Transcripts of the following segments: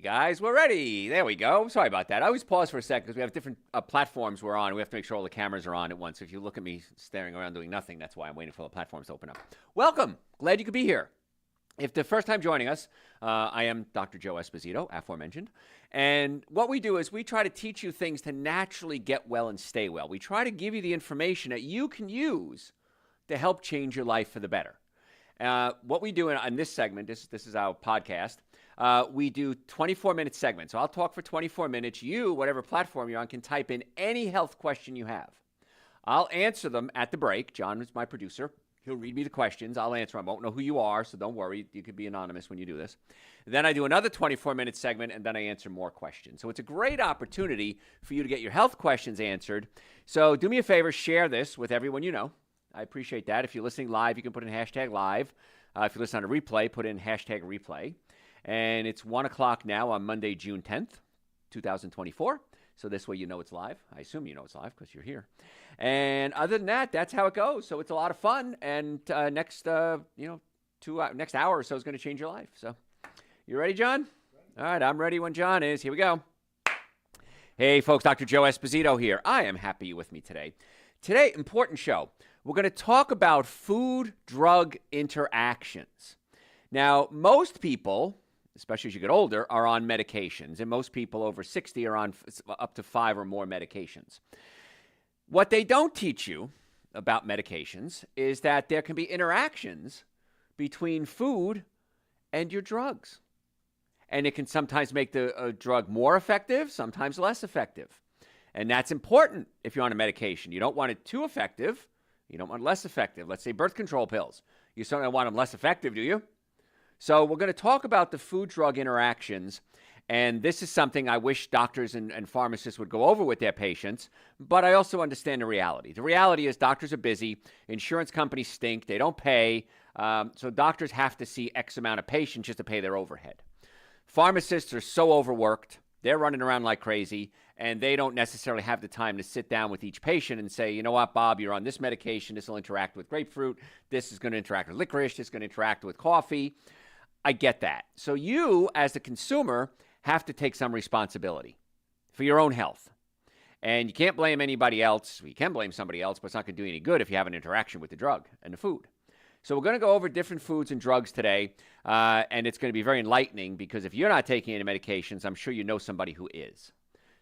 guys, we're ready. There we go. Sorry about that. I always pause for a second because we have different platforms we're on. We have to make sure all the cameras are on at once. If you look at me staring around doing nothing, that's why I'm waiting for the platforms to open up. Welcome. Glad you could be here. If the first time joining us, I am Dr. Joe Esposito, aforementioned. And what we do is we try to teach you things to naturally get well and stay well. We try to give you the information that you can use to help change your life for the better. What we do in this segment, this is our podcast, we do 24-minute segments. So I'll talk for 24 minutes. You, whatever platform you're on, can type in any health question you have. I'll answer them at the break. John is my producer. He'll read me the questions. I'll answer them. I won't know who you are, so don't worry. You could be anonymous when you do this. Then I do another 24-minute segment, and then I answer more questions. So it's a great opportunity for you to get your health questions answered. So do me a favor, share this with everyone you know. I appreciate that. If you're listening live, you can put in hashtag live. If you listen on a replay, put in hashtag replay. And it's 1 o'clock now on Monday, June 10th, 2024. So this way you know it's live. I assume you know it's live because you're here. And other than that, that's how it goes. So it's a lot of fun. And next hour or so is going to change your life. So you ready, John? All right, I'm ready when John is. Here we go. Hey, folks, Dr. Joe Esposito here. I am happy you're with me today. Today, important show. We're going to talk about food-drug interactions. Now, most people, especially as you get older, are on medications, and most people over 60 are on up to 5 or more medications. What they don't teach you about medications is that there can be interactions between food and your drugs. And it can sometimes make the drug more effective, sometimes less effective. And that's important if you're on a medication. You don't want it too effective. You don't want less effective. Let's say birth control pills. You certainly don't want them less effective, do you? So we're going to talk about the food-drug interactions, and this is something I wish doctors and pharmacists would go over with their patients, but I also understand the reality. The reality is doctors are busy, insurance companies stink, they don't pay, so doctors have to see X amount of patients just to pay their overhead. Pharmacists are so overworked, they're running around like crazy, and they don't necessarily have the time to sit down with each patient and say, you know what, Bob, you're on this medication, this will interact with grapefruit, this is going to interact with licorice, this is going to interact with coffee. I get that. So you, as the consumer, have to take some responsibility for your own health. And you can't blame anybody else. You can blame somebody else, but it's not going to do you any good if you have an interaction with the drug and the food. So we're going to go over different foods and drugs today, and it's going to be very enlightening because if you're not taking any medications, I'm sure you know somebody who is.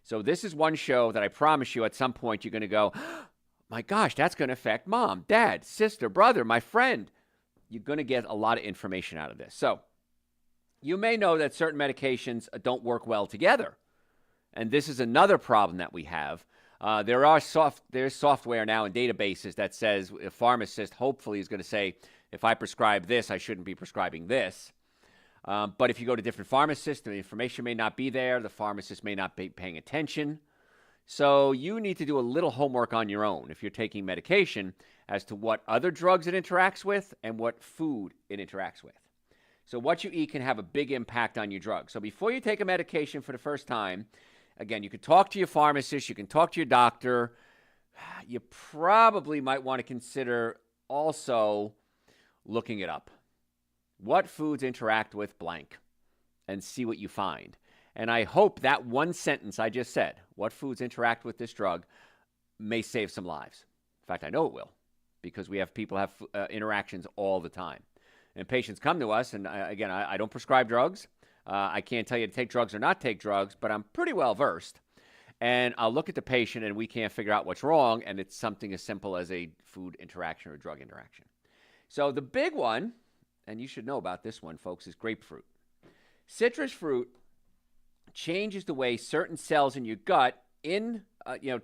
So this is one show that I promise you at some point you're going to go, oh, my gosh, that's going to affect mom, dad, sister, brother, my friend. You're going to get a lot of information out of this. So you may know that certain medications don't work well together. And this is another problem that we have. There's software now in databases that says a pharmacist hopefully is going to say, if I prescribe this, I shouldn't be prescribing this. But if you go to different pharmacists, the information may not be there. The pharmacist may not be paying attention. So you need to do a little homework on your own if you're taking medication as to what other drugs it interacts with and what food it interacts with. So what you eat can have a big impact on your drug. So before you take a medication for the first time, again, you can talk to your pharmacist, you can talk to your doctor. You probably might want to consider also looking it up. What foods interact with blank? And see what you find. And I hope that one sentence I just said, what foods interact with this drug, may save some lives. In fact, I know it will, because we have people have interactions all the time. And patients come to us, and I don't prescribe drugs. I can't tell you to take drugs or not take drugs, but I'm pretty well versed. And I'll look at the patient, and we can't figure out what's wrong, and it's something as simple as a food interaction or a drug interaction. So the big one, and you should know about this one, folks, is grapefruit. Citrus fruit changes the way certain cells in your gut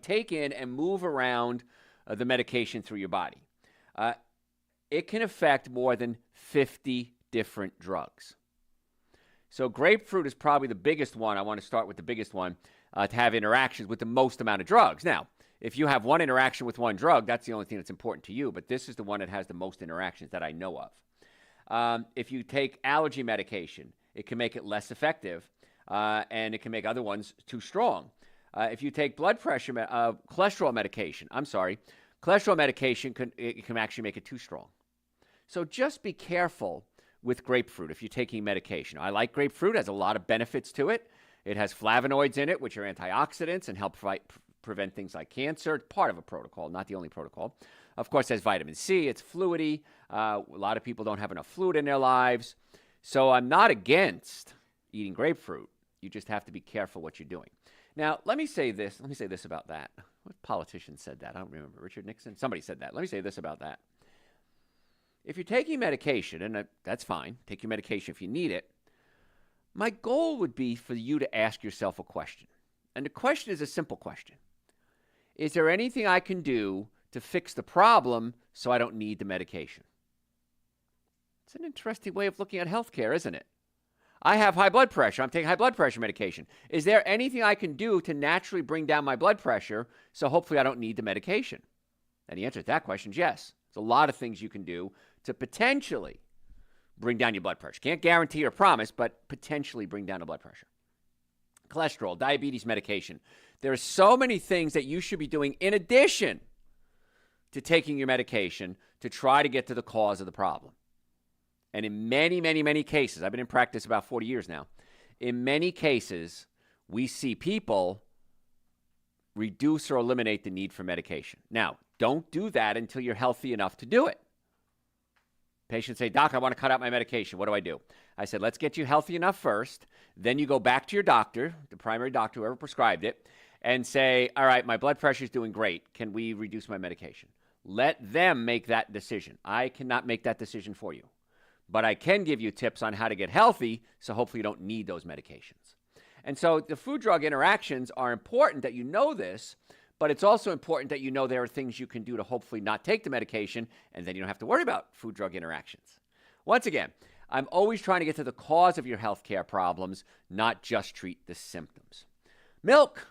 take in and move around the medication through your body. It can affect more than 50 different drugs. So grapefruit is probably the biggest one. I want to start with the biggest one to have interactions with the most amount of drugs. Now, if you have one interaction with one drug, that's the only thing that's important to you, but this is the one that has the most interactions that I know of. If you take allergy medication, it can make it less effective, and it can make other ones too strong. If you take cholesterol medication, cholesterol medication can actually make it too strong. So just be careful with grapefruit if you're taking medication. I like grapefruit. It has a lot of benefits to it. It has flavonoids in it, which are antioxidants and help prevent things like cancer. It's part of a protocol, not the only protocol. Of course, it has vitamin C. It's fluidy. A lot of people don't have enough fluid in their lives. So I'm not against eating grapefruit. You just have to be careful what you're doing. Now, let me say this. Let me say this about that. What politician said that? I don't remember. Richard Nixon? Somebody said that. Let me say this about that. If you're taking medication, and that's fine, take your medication if you need it, my goal would be for you to ask yourself a question. And the question is a simple question. Is there anything I can do to fix the problem so I don't need the medication? It's an interesting way of looking at healthcare, isn't it? I have high blood pressure. I'm taking high blood pressure medication. Is there anything I can do to naturally bring down my blood pressure so hopefully I don't need the medication? And the answer to that question is yes. There's a lot of things you can do to potentially bring down your blood pressure. Can't guarantee or promise, but potentially bring down the blood pressure. Cholesterol, diabetes medication. There are so many things that you should be doing in addition to taking your medication to try to get to the cause of the problem. And in many, many, many cases, I've been in practice about 40 years now, in many cases, we see people reduce or eliminate the need for medication. Now, don't do that until you're healthy enough to do it. Patients say, Doc, I want to cut out my medication. What do I do? I said, let's get you healthy enough first. Then you go back to your doctor, the primary doctor, whoever prescribed it, and say, all right, my blood pressure is doing great. Can we reduce my medication? Let them make that decision. I cannot make that decision for you. But I can give you tips on how to get healthy, so hopefully you don't need those medications. And so the food-drug interactions are important that you know this, but it's also important that you know there are things you can do to hopefully not take the medication, and then you don't have to worry about food-drug interactions. Once again, I'm always trying to get to the cause of your healthcare problems, not just treat the symptoms. Milk.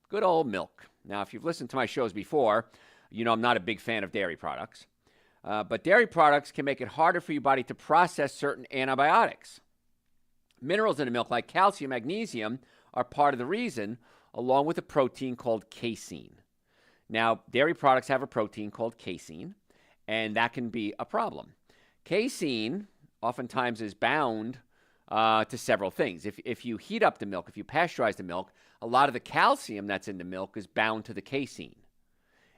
Good old milk. Now, if you've listened to my shows before, you know I'm not a big fan of dairy products. But dairy products can make it harder for your body to process certain antibiotics. Minerals in the milk, like calcium, magnesium, are part of the reason, along with a protein called casein. Now, dairy products have a protein called casein, and that can be a problem. Casein oftentimes is bound to several things. If you heat up the milk, if you pasteurize the milk, a lot of the calcium that's in the milk is bound to the casein.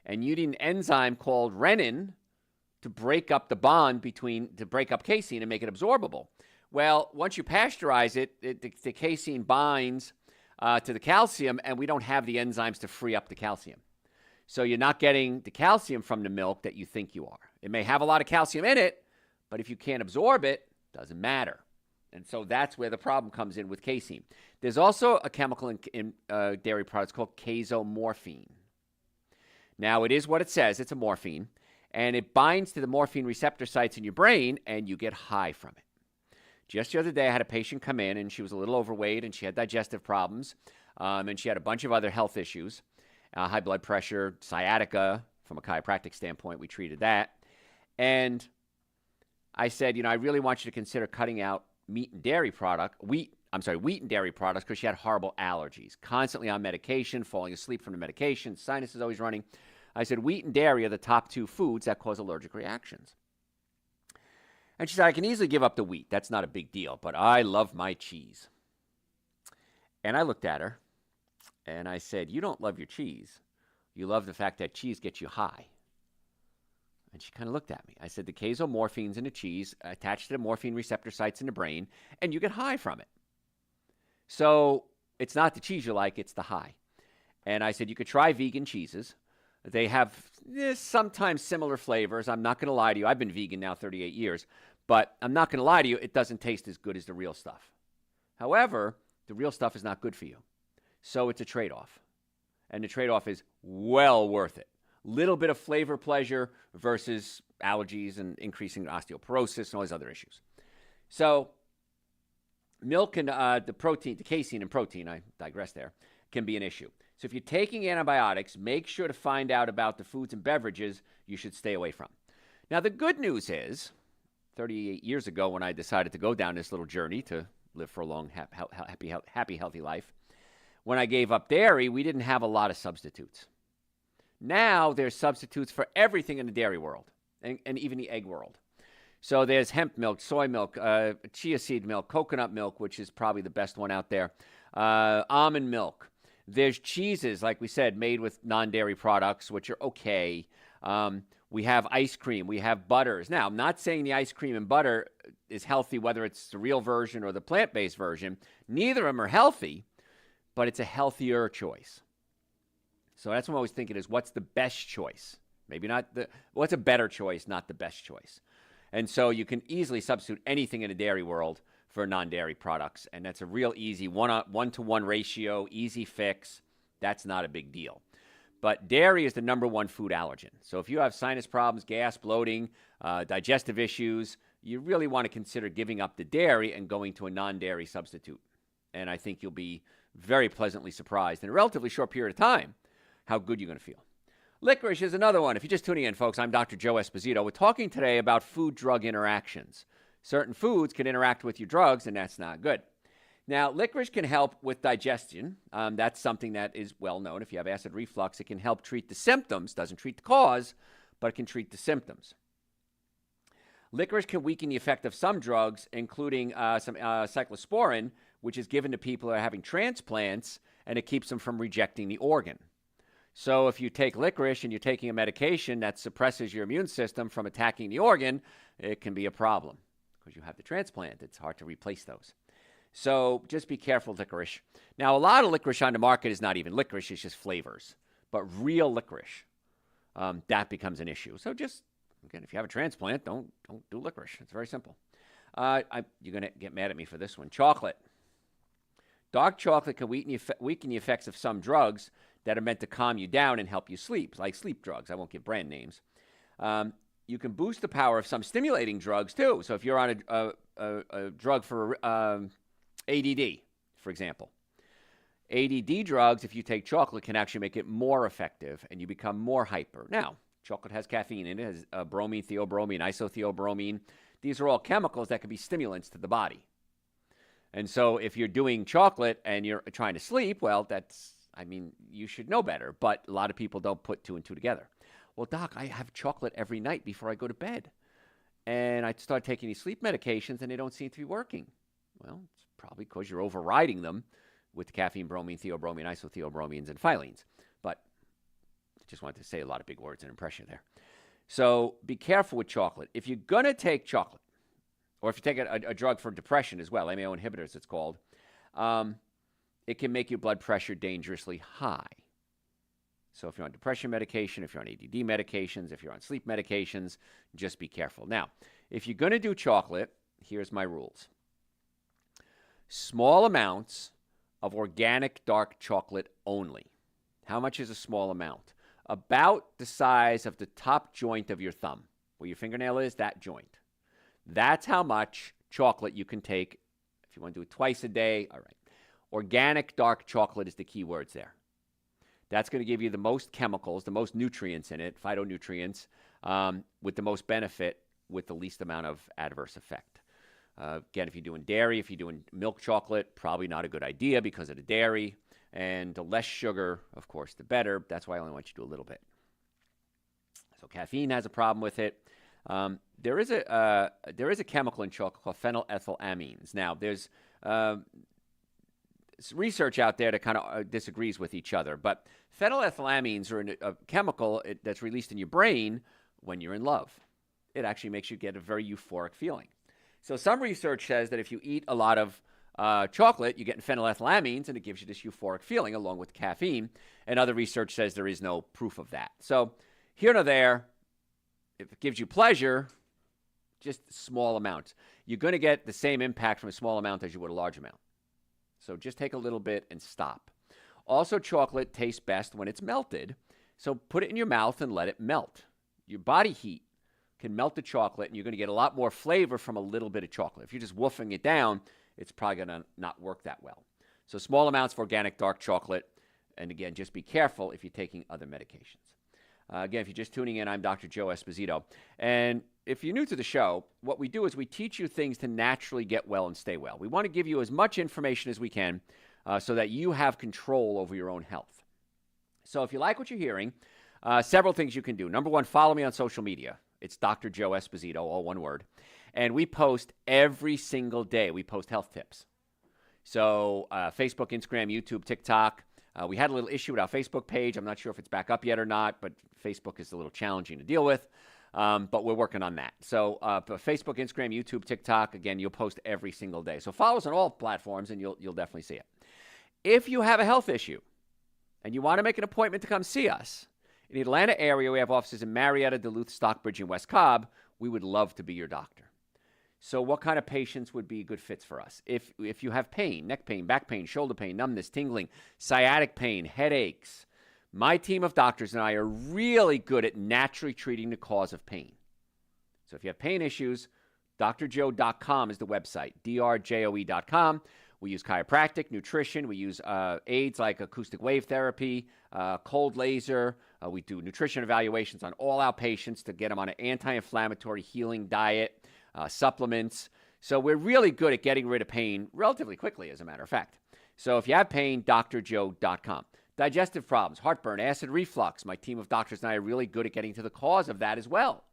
And you need an enzyme called renin to break up the bond to break up casein and make it absorbable. Well, once you pasteurize it, the casein binds to the calcium, and we don't have the enzymes to free up the calcium. So you're not getting the calcium from the milk that you think you are. It may have a lot of calcium in it, but if you can't absorb it, it doesn't matter. And so that's where the problem comes in with casein. There's also a chemical in dairy products called casomorphine. Now, it is what it says. It's a morphine, and it binds to the morphine receptor sites in your brain, and you get high from it. Just the other day, I had a patient come in, and she was a little overweight, and she had digestive problems, and she had a bunch of other health issues, high blood pressure, sciatica. From a chiropractic standpoint, we treated that. And I said, I really want you to consider cutting out wheat and dairy products, because she had horrible allergies, constantly on medication, falling asleep from the medication, sinuses always running. I said, wheat and dairy are the top two foods that cause allergic reactions. And she said, I can easily give up the wheat. That's not a big deal, but I love my cheese. And I looked at her, and I said, you don't love your cheese. You love the fact that cheese gets you high. And she kind of looked at me. I said, the casomorphines in the cheese attached to the morphine receptor sites in the brain, and you get high from it. So it's not the cheese you like, it's the high. And I said, you could try vegan cheeses. They have sometimes similar flavors. I'm not going to lie to you. I've been vegan now 38 years. But I'm not going to lie to you. It doesn't taste as good as the real stuff. However, the real stuff is not good for you. So it's a trade-off. And the trade-off is well worth it. Little bit of flavor pleasure versus allergies and increasing osteoporosis and all these other issues. So milk and the protein, the casein and protein, I digress there, can be an issue. So if you're taking antibiotics, make sure to find out about the foods and beverages you should stay away from. Now, the good news is, 38 years ago when I decided to go down this little journey to live for a long, happy, healthy life, when I gave up dairy, we didn't have a lot of substitutes. Now there's substitutes for everything in the dairy world and even the egg world. So there's hemp milk, soy milk, chia seed milk, coconut milk, which is probably the best one out there, almond milk. There's cheeses, like we said, made with non-dairy products, which are okay. We have ice cream. We have butters. Now, I'm not saying the ice cream and butter is healthy, whether it's the real version or the plant-based version. Neither of them are healthy, but it's a healthier choice. So that's what I'm always thinking is, what's the best choice? Maybe not what's a better choice, not the best choice. And so you can easily substitute anything in a dairy world for non-dairy products. And that's a real easy one-to-one ratio, easy fix. That's not a big deal. But dairy is the number one food allergen. So if you have sinus problems, gas, bloating, digestive issues, you really want to consider giving up the dairy and going to a non-dairy substitute. And I think you'll be very pleasantly surprised in a relatively short period of time how good you're going to feel. Licorice is another one. If you're just tuning in, folks, I'm Dr. Joe Esposito. We're talking today about food-drug interactions. Certain foods can interact with your drugs, and that's not good. Now, licorice can help with digestion. That's something that is well known. If you have acid reflux, it can help treat the symptoms. Doesn't treat the cause, but it can treat the symptoms. Licorice can weaken the effect of some drugs, including some cyclosporin, which is given to people who are having transplants, and it keeps them from rejecting the organ. So if you take licorice and you're taking a medication that suppresses your immune system from attacking the organ, it can be a problem because you have the transplant. It's hard to replace those. So just be careful with licorice. Now, a lot of licorice on the market is not even licorice, it's just flavors. But real licorice, that becomes an issue. So just, again, if you have a transplant, don't do licorice. It's very simple. You're going to get mad at me for this one. Chocolate. Dark chocolate can weaken the effects of some drugs that are meant to calm you down and help you sleep, like sleep drugs. I won't give brand names. You can boost the power of some stimulating drugs, too. So if you're on a drug for ADD, for example. ADD drugs, if you take chocolate, can actually make it more effective and you become more hyper. Now, chocolate has caffeine in it. It has bromine, theobromine, isotheobromine. These are all chemicals that can be stimulants to the body. And so if you're doing chocolate and you're trying to sleep, well, you should know better. But a lot of people don't put two and two together. Well, doc, I have chocolate every night before I go to bed. And I start taking these sleep medications and they don't seem to be working. Well, it's probably because you're overriding them with caffeine, bromine, theobromine, isotheobromines, and phyllenes. But I just wanted to say a lot of big words and impression there. So be careful with chocolate. If you're going to take chocolate, or if you take a drug for depression as well, MAO inhibitors it's called, it can make your blood pressure dangerously high. So if you're on depression medication, if you're on ADD medications, if you're on sleep medications, just be careful. Now, if you're going to do chocolate, here's my rules. Small amounts of organic dark chocolate only. How much is a small amount? About the size of the top joint of your thumb. Where your fingernail is, that joint. That's how much chocolate you can take. If you want to do it twice a day, all right. Organic dark chocolate is the key words there. That's going to give you the most chemicals, the most nutrients in it, phytonutrients, with the most benefit, with the least amount of adverse effect. Again, if you're doing dairy, if you're doing milk chocolate, probably not a good idea because of the dairy. And the less sugar, of course, the better. That's why I only want you to do a little bit. So caffeine has a problem with it. There is a chemical in chocolate called phenylethylamines. Now, there's research out there that kind of disagrees with each other. But phenylethylamines are a chemical that's released in your brain when you're in love. It actually makes you get a very euphoric feeling. So some research says that if you eat a lot of chocolate, you get phenylethylamines, and it gives you this euphoric feeling along with caffeine. And other research says there is no proof of that. So here nor there, if it gives you pleasure, just small amounts. You're going to get the same impact from a small amount as you would a large amount. So just take a little bit and stop. Also, chocolate tastes best when it's melted. So put it in your mouth and let it melt. Your body heat can melt the chocolate, and you're going to get a lot more flavor from a little bit of chocolate. If you're just woofing it down, it's probably going to not work that well. So small amounts of organic dark chocolate. And again, just be careful if you're taking other medications. Again, if you're just tuning in, I'm Dr. Joe Esposito. And if you're new to the show, what we do is we teach you things to naturally get well and stay well. We want to give you as much information as we can so that you have control over your own health. So if you like what you're hearing, several things you can do. Number one, follow me on social media. It's Dr. Joe Esposito, all one word. And we post every single day. We post health tips. So Facebook, Instagram, YouTube, TikTok. We had a little issue with our Facebook page. I'm not sure if it's back up yet or not, but Facebook is a little challenging to deal with. But we're working on that. So Facebook, Instagram, YouTube, TikTok, again, you'll post every single day. So follow us on all platforms, and you'll definitely see it. If you have a health issue and you want to make an appointment to come see us, in the Atlanta area, we have offices in Marietta, Duluth, Stockbridge, and West Cobb. We would love to be your doctor. So what kind of patients would be good fits for us? If you have pain, neck pain, back pain, shoulder pain, numbness, tingling, sciatic pain, headaches, my team of doctors and I are really good at naturally treating the cause of pain. So if you have pain issues, drjoe.com is the website, drjoe.com. We use chiropractic, nutrition. We use aids like acoustic wave therapy, cold laser. We do nutrition evaluations on all our patients to get them on an anti-inflammatory healing diet, supplements. So we're really good at getting rid of pain relatively quickly, as a matter of fact. So if you have pain, drjoe.com. Digestive problems, heartburn, acid reflux. My team of doctors and I are really good at getting to the cause of that as well.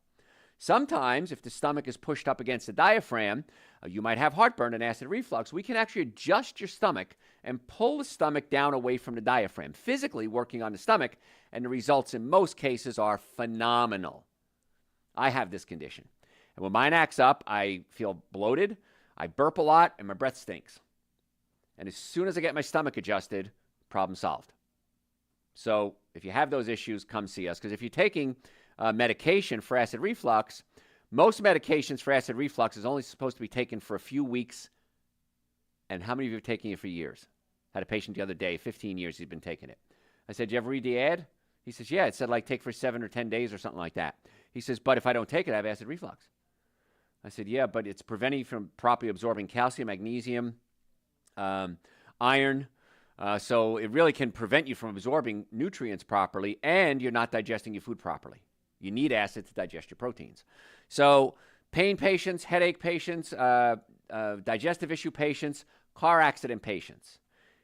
Sometimes, if the stomach is pushed up against the diaphragm, you might have heartburn and acid reflux. We can actually adjust your stomach and pull the stomach down away from the diaphragm, physically working on the stomach, and the results in most cases are phenomenal. I have this condition. And when mine acts up, I feel bloated, I burp a lot, and my breath stinks. And as soon as I get my stomach adjusted, problem solved. So if you have those issues, come see us. Because if you're taking medication for acid reflux, most medications for acid reflux is only supposed to be taken for a few weeks. And how many of you are taking it for years? Had a patient the other day, 15 years he's been taking it. I said, "Did you ever read the ad?" He says, "Yeah, it said like take for 7 or 10 days or something like that." He says, "But if I don't take it, I have acid reflux." I said, "Yeah, but it's preventing you from properly absorbing calcium, magnesium, iron. So it really can prevent you from absorbing nutrients properly, and you're not digesting your food properly. You need acid to digest your proteins." So pain patients, headache patients, digestive issue patients, car accident patients.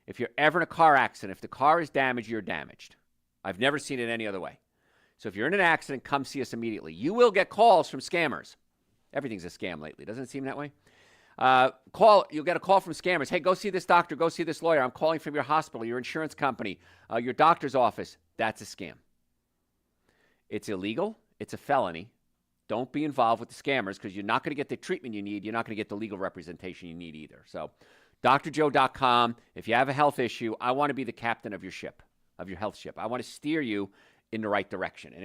If you're ever in a car accident, if the car is damaged, you're damaged. I've never seen it any other way. So if you're in an accident, come see us immediately. You will get calls from scammers. Everything's a scam lately. Doesn't it seem that way? You'll get a call from scammers. "Hey, go see this doctor, go see this lawyer. I'm calling from your hospital, your insurance company, your doctor's office." That's a scam. It's illegal. It's a felony. Don't be involved with the scammers because you're not going to get the treatment you need. You're not going to get the legal representation you need either. So drjoe.com. If you have a health issue, I want to be the captain of your ship, of your health ship. I want to steer you in the right direction. And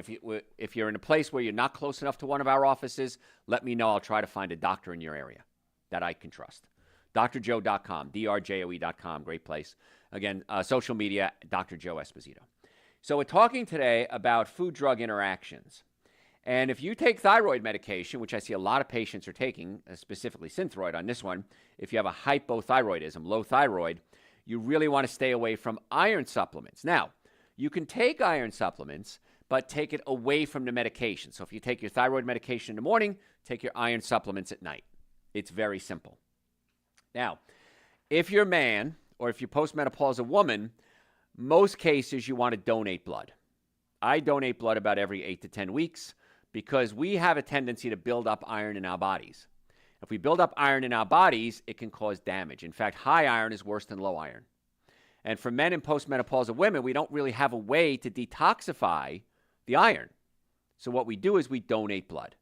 if you're in a place where you're not close enough to one of our offices, let me know. I'll try to find a doctor in your area that I can trust. drjoe.com, drjoe.com, great place. Again, social media, Dr. Joe Esposito. So we're talking today about food-drug interactions. And if you take thyroid medication, which I see a lot of patients are taking, specifically Synthroid on this one, if you have a hypothyroidism, low thyroid, you really want to stay away from iron supplements. Now, you can take iron supplements, but take it away from the medication. So if you take your thyroid medication in the morning, take your iron supplements at night. It's very simple. Now, if you're a man or if you're postmenopausal woman, most cases you want to donate blood. I donate blood about every 8 to 10 weeks because we have a tendency to build up iron in our bodies. If we build up iron in our bodies, it can cause damage. In fact, high iron is worse than low iron. And for men and postmenopausal women, we don't really have a way to detoxify the iron. So what we do is we donate blood.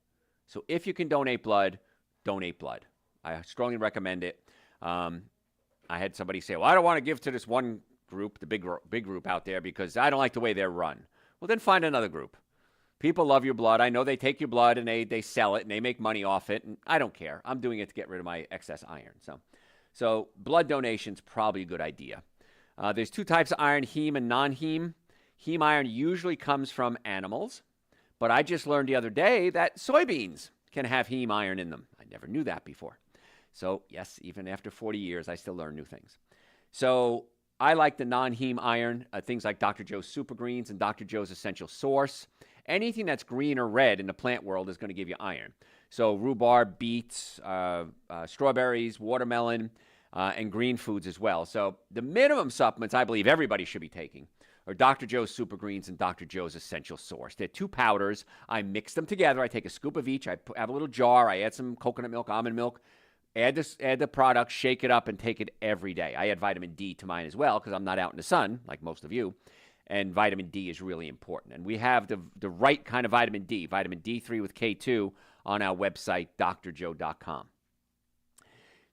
So if you can donate blood, donate blood. I strongly recommend it. I had somebody say, "Well, I don't want to give to this one group, the big group out there, because I don't like the way they're run." Well, then find another group. People love your blood. I know they take your blood and they sell it and they make money off it. And I don't care. I'm doing it to get rid of my excess iron. So blood donation's probably a good idea. There's two types of iron, heme and non-heme. Heme iron usually comes from animals. But I just learned the other day that soybeans can have heme iron in them. I never knew that before. So yes, even after 40 years, I still learn new things. So I like the non-heme iron, things like Dr. Joe's Super Greens and Dr. Joe's Essential Source. Anything that's green or red in the plant world is going to give you iron. So rhubarb, beets, strawberries, watermelon, and green foods as well. So the minimum supplements I believe everybody should be taking are Dr. Joe's Super Greens and Dr. Joe's Essential Source. They're two powders. I mix them together. I take a scoop of each. I have a little jar. I add some coconut milk, almond milk, add the product, shake it up, and take it every day. I add vitamin D to mine as well because I'm not out in the sun like most of you. And vitamin D is really important. And we have the right kind of vitamin D3 with K2 on our website, drjoe.com.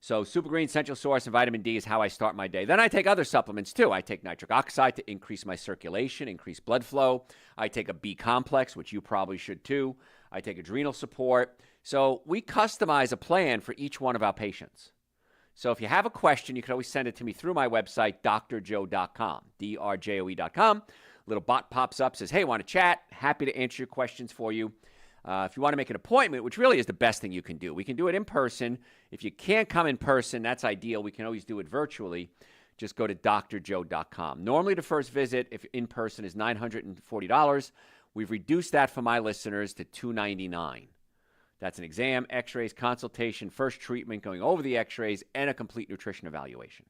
So Super Green, Essential Source, and vitamin D is how I start my day. Then I take other supplements too. I take nitric oxide to increase my circulation, increase blood flow. I take a B complex, which you probably should too. I take adrenal support. So we customize a plan for each one of our patients. So if you have a question, you can always send it to me through my website, drjoe.com, drjoe.com. A little bot pops up, says, hey, want to chat? Happy to answer your questions for you. If you want to make an appointment, which really is the best thing you can do, we can do it in person. If you can't come in person, that's ideal. We can always do it virtually. Just go to drjoe.com. Normally, the first visit, if in person, is $940. We've reduced that for my listeners to $299. That's an exam, x-rays, consultation, first treatment, going over the x-rays, and a complete nutrition evaluation.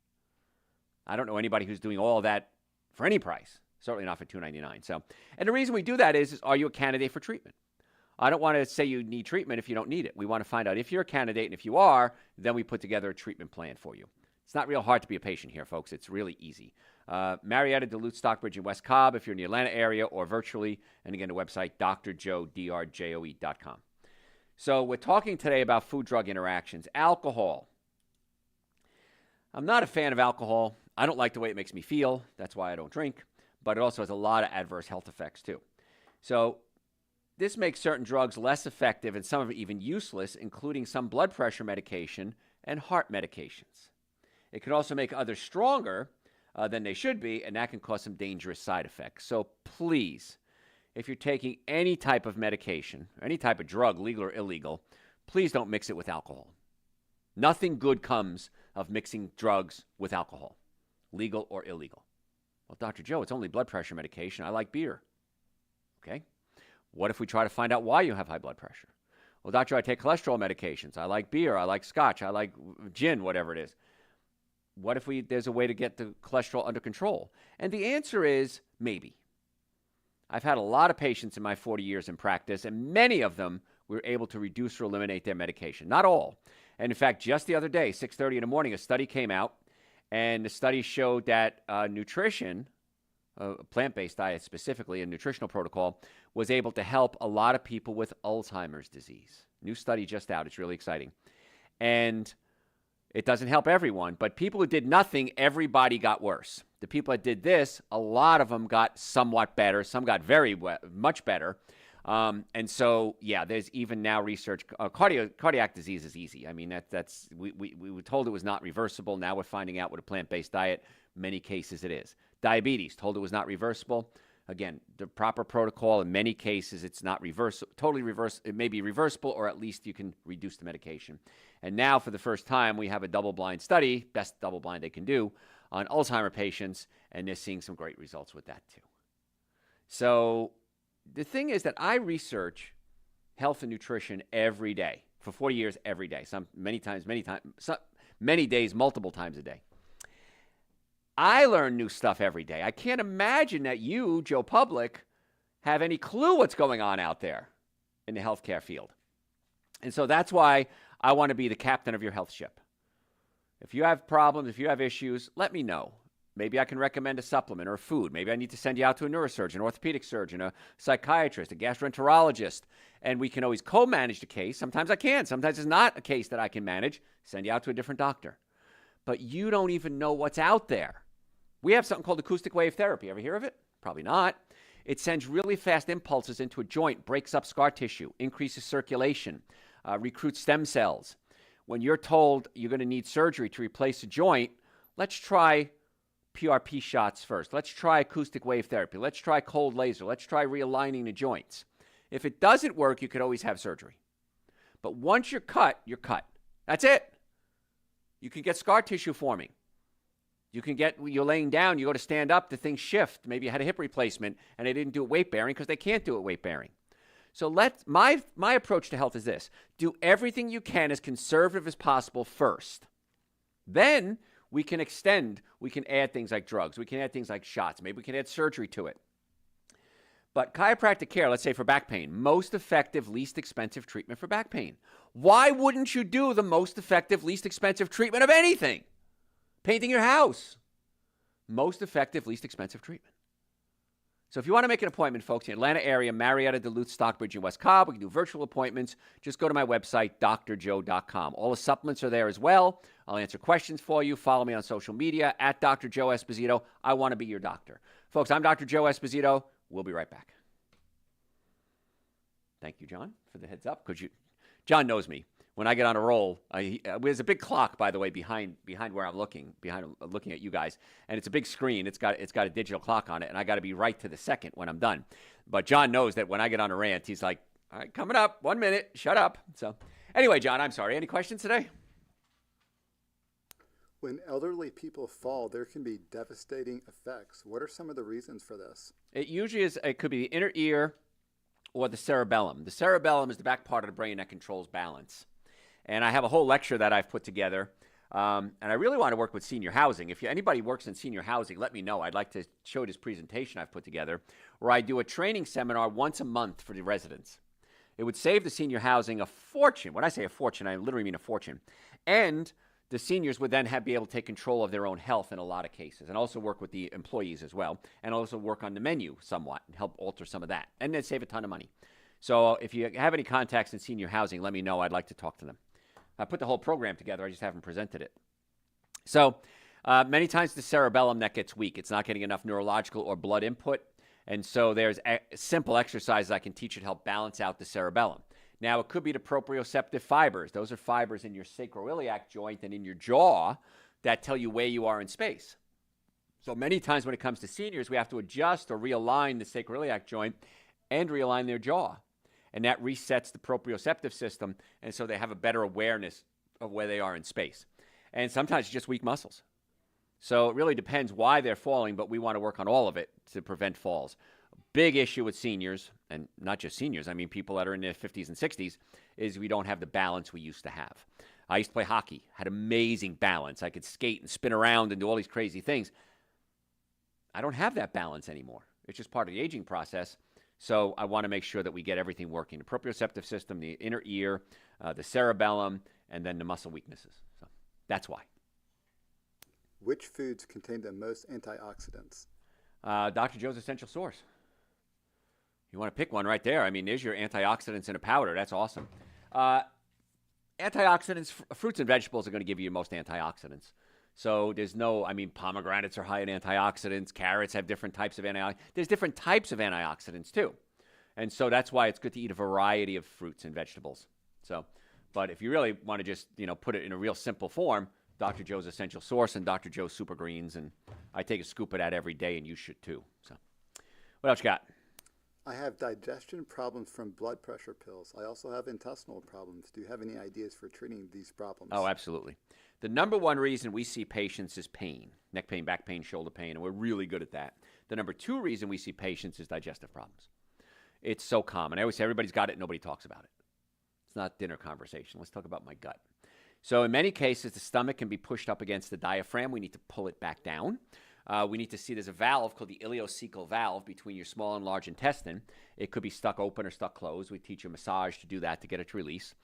I don't know anybody who's doing all of that for any price, certainly not for $299. So, and the reason we do that is are you a candidate for treatment? I don't want to say you need treatment if you don't need it. We want to find out if you're a candidate, and if you are, then we put together a treatment plan for you. It's not real hard to be a patient here, folks. It's really easy. Marietta, Duluth, Stockbridge, and West Cobb if you're in the Atlanta area, or virtually. And again, the website, drjoe.com. So we're talking today about food-drug interactions. Alcohol. I'm not a fan of alcohol. I don't like the way it makes me feel. That's why I don't drink. But it also has a lot of adverse health effects, too. So this makes certain drugs less effective and some of it even useless, including some blood pressure medication and heart medications. It can also make others stronger than they should be, and that can cause some dangerous side effects. So please, if you're taking any type of medication, or any type of drug, legal or illegal, please don't mix it with alcohol. Nothing good comes of mixing drugs with alcohol, legal or illegal. Well, Dr. Joe, it's only blood pressure medication. I like beer. Okay. What if we try to find out why you have high blood pressure? Well, doctor, I take cholesterol medications. I like beer. I like scotch. I like gin, whatever it is. What if there's a way to get the cholesterol under control? And the answer is maybe. I've had a lot of patients in my 40 years in practice, and many of them were able to reduce or eliminate their medication. Not all. And in fact, just the other day, 6:30 in the morning, a study came out, and the study showed that nutrition, a plant-based diet specifically, a nutritional protocol, was able to help a lot of people with Alzheimer's disease. New study just out. It's really exciting. And it doesn't help everyone, but people who did nothing, everybody got worse. The people that did this, a lot of them got somewhat better. Some got much better. And so, yeah, there's even now research. Cardiac disease is easy. I mean, we were told it was not reversible. Now we're finding out with a plant-based diet, many cases it is. Diabetes, told it was not reversible. Again, the proper protocol, in many cases, it's not totally reversible. It may be reversible, or at least you can reduce the medication. And now, for the first time, we have a double-blind study, best double-blind they can do, on Alzheimer patients, and they're seeing some great results with that, too. So the thing is that I research health and nutrition every day, for 40 years, every day, many days, multiple times a day. I learn new stuff every day. I can't imagine that you, Joe Public, have any clue what's going on out there in the healthcare field. And so that's why I want to be the captain of your health ship. If you have problems, if you have issues, let me know. Maybe I can recommend a supplement or a food. Maybe I need to send you out to a neurosurgeon, orthopedic surgeon, a psychiatrist, a gastroenterologist, and we can always co-manage the case. Sometimes I can. Sometimes it's not a case that I can manage. Send you out to a different doctor. But you don't even know what's out there. We have something called acoustic wave therapy. Ever hear of it? Probably not. It sends really fast impulses into a joint, breaks up scar tissue, increases circulation, recruits stem cells. When you're told you're going to need surgery to replace a joint, let's try PRP shots first. Let's try acoustic wave therapy. Let's try cold laser. Let's try realigning the joints. If it doesn't work, you could always have surgery. But once you're cut, you're cut. That's it. You can get scar tissue forming. You're laying down, you go to stand up, the things shift. Maybe you had a hip replacement and they didn't do it weight bearing because they can't do it weight bearing. So my approach to health is this. Do everything you can as conservative as possible first. Then We can extend, we can add things like drugs, we can add things like shots, maybe we can add surgery to it. But chiropractic care, let's say for back pain, most effective, least expensive treatment for back pain. Why wouldn't you do the most effective, least expensive treatment of anything? Painting your house. Most effective, least expensive treatment. So if you want to make an appointment, folks, in the Atlanta area, Marietta, Duluth, Stockbridge, and West Cobb, we can do virtual appointments. Just go to my website, drjoe.com. All the supplements are there as well. I'll answer questions for you. Follow me on social media, at Dr. Joe Esposito. I want to be your doctor. Folks, I'm Dr. Joe Esposito. We'll be right back. Thank you, John, for the heads up. John knows me. When I get on a roll, there's a big clock, by the way, behind where I'm looking at you guys, and it's a big screen. It's got a digital clock on it, and I got to be right to the second when I'm done. But John knows that when I get on a rant, he's like, "All right, coming up, 1 minute, shut up." So, anyway, John, I'm sorry. Any questions today? When elderly people fall, there can be devastating effects. What are some of the reasons for this? It usually is. It could be the inner ear or the cerebellum. The cerebellum is the back part of the brain that controls balance. And I have a whole lecture that I've put together. And I really want to work with senior housing. If anybody works in senior housing, let me know. I'd like to show this presentation I've put together where I do a training seminar once a month for the residents. It would save the senior housing a fortune. When I say a fortune, I literally mean a fortune. And the seniors would then be able to take control of their own health in a lot of cases, and also work with the employees as well, and also work on the menu somewhat and help alter some of that, and then save a ton of money. So if you have any contacts in senior housing, let me know. I'd like to talk to them. I put the whole program together. I just haven't presented it. So many times the cerebellum that gets weak. It's not getting enough neurological or blood input. And so there's simple exercises I can teach you to help balance out the cerebellum. Now, it could be the proprioceptive fibers. Those are fibers in your sacroiliac joint and in your jaw that tell you where you are in space. So many times when it comes to seniors, we have to adjust or realign the sacroiliac joint and realign their jaw. And that resets the proprioceptive system, and so they have a better awareness of where they are in space. And sometimes it's just weak muscles. So it really depends why they're falling, but we want to work on all of it to prevent falls. Big issue with seniors, and not just seniors, I mean people that are in their 50s and 60s, is we don't have the balance we used to have. I used to play hockey, had amazing balance. I could skate and spin around and do all these crazy things. I don't have that balance anymore. It's just part of the aging process. So I want to make sure that we get everything working. The proprioceptive system, the inner ear, the cerebellum, and then the muscle weaknesses. So that's why. Which foods contain the most antioxidants? Dr. Joe's Essential Source. You want to pick one right there. I mean, there's your antioxidants in a powder. That's awesome. Antioxidants, fruits and vegetables are going to give you the most antioxidants. So pomegranates are high in antioxidants. Carrots have different types of antioxidants. There's different types of antioxidants too. And so that's why it's good to eat a variety of fruits and vegetables. But if you really want to just, put it in a real simple form, Dr. Joe's Essential Source and Dr. Joe's Super Greens. And I take a scoop of that every day, and you should too. So what else you got? I have digestion problems from blood pressure pills. I also have intestinal problems. Do you have any ideas for treating these problems? Oh, absolutely. The number one reason we see patients is pain, neck pain, back pain, shoulder pain, and we're really good at that. The number two reason we see patients is digestive problems. It's so common. I always say everybody's got it, nobody talks about it. It's not dinner conversation. Let's talk about my gut. So in many cases, the stomach can be pushed up against the diaphragm. We need to pull it back down. We need to see there's a valve called the ileocecal valve between your small and large intestine. It could be stuck open or stuck closed. We teach a massage to do that to get it to release.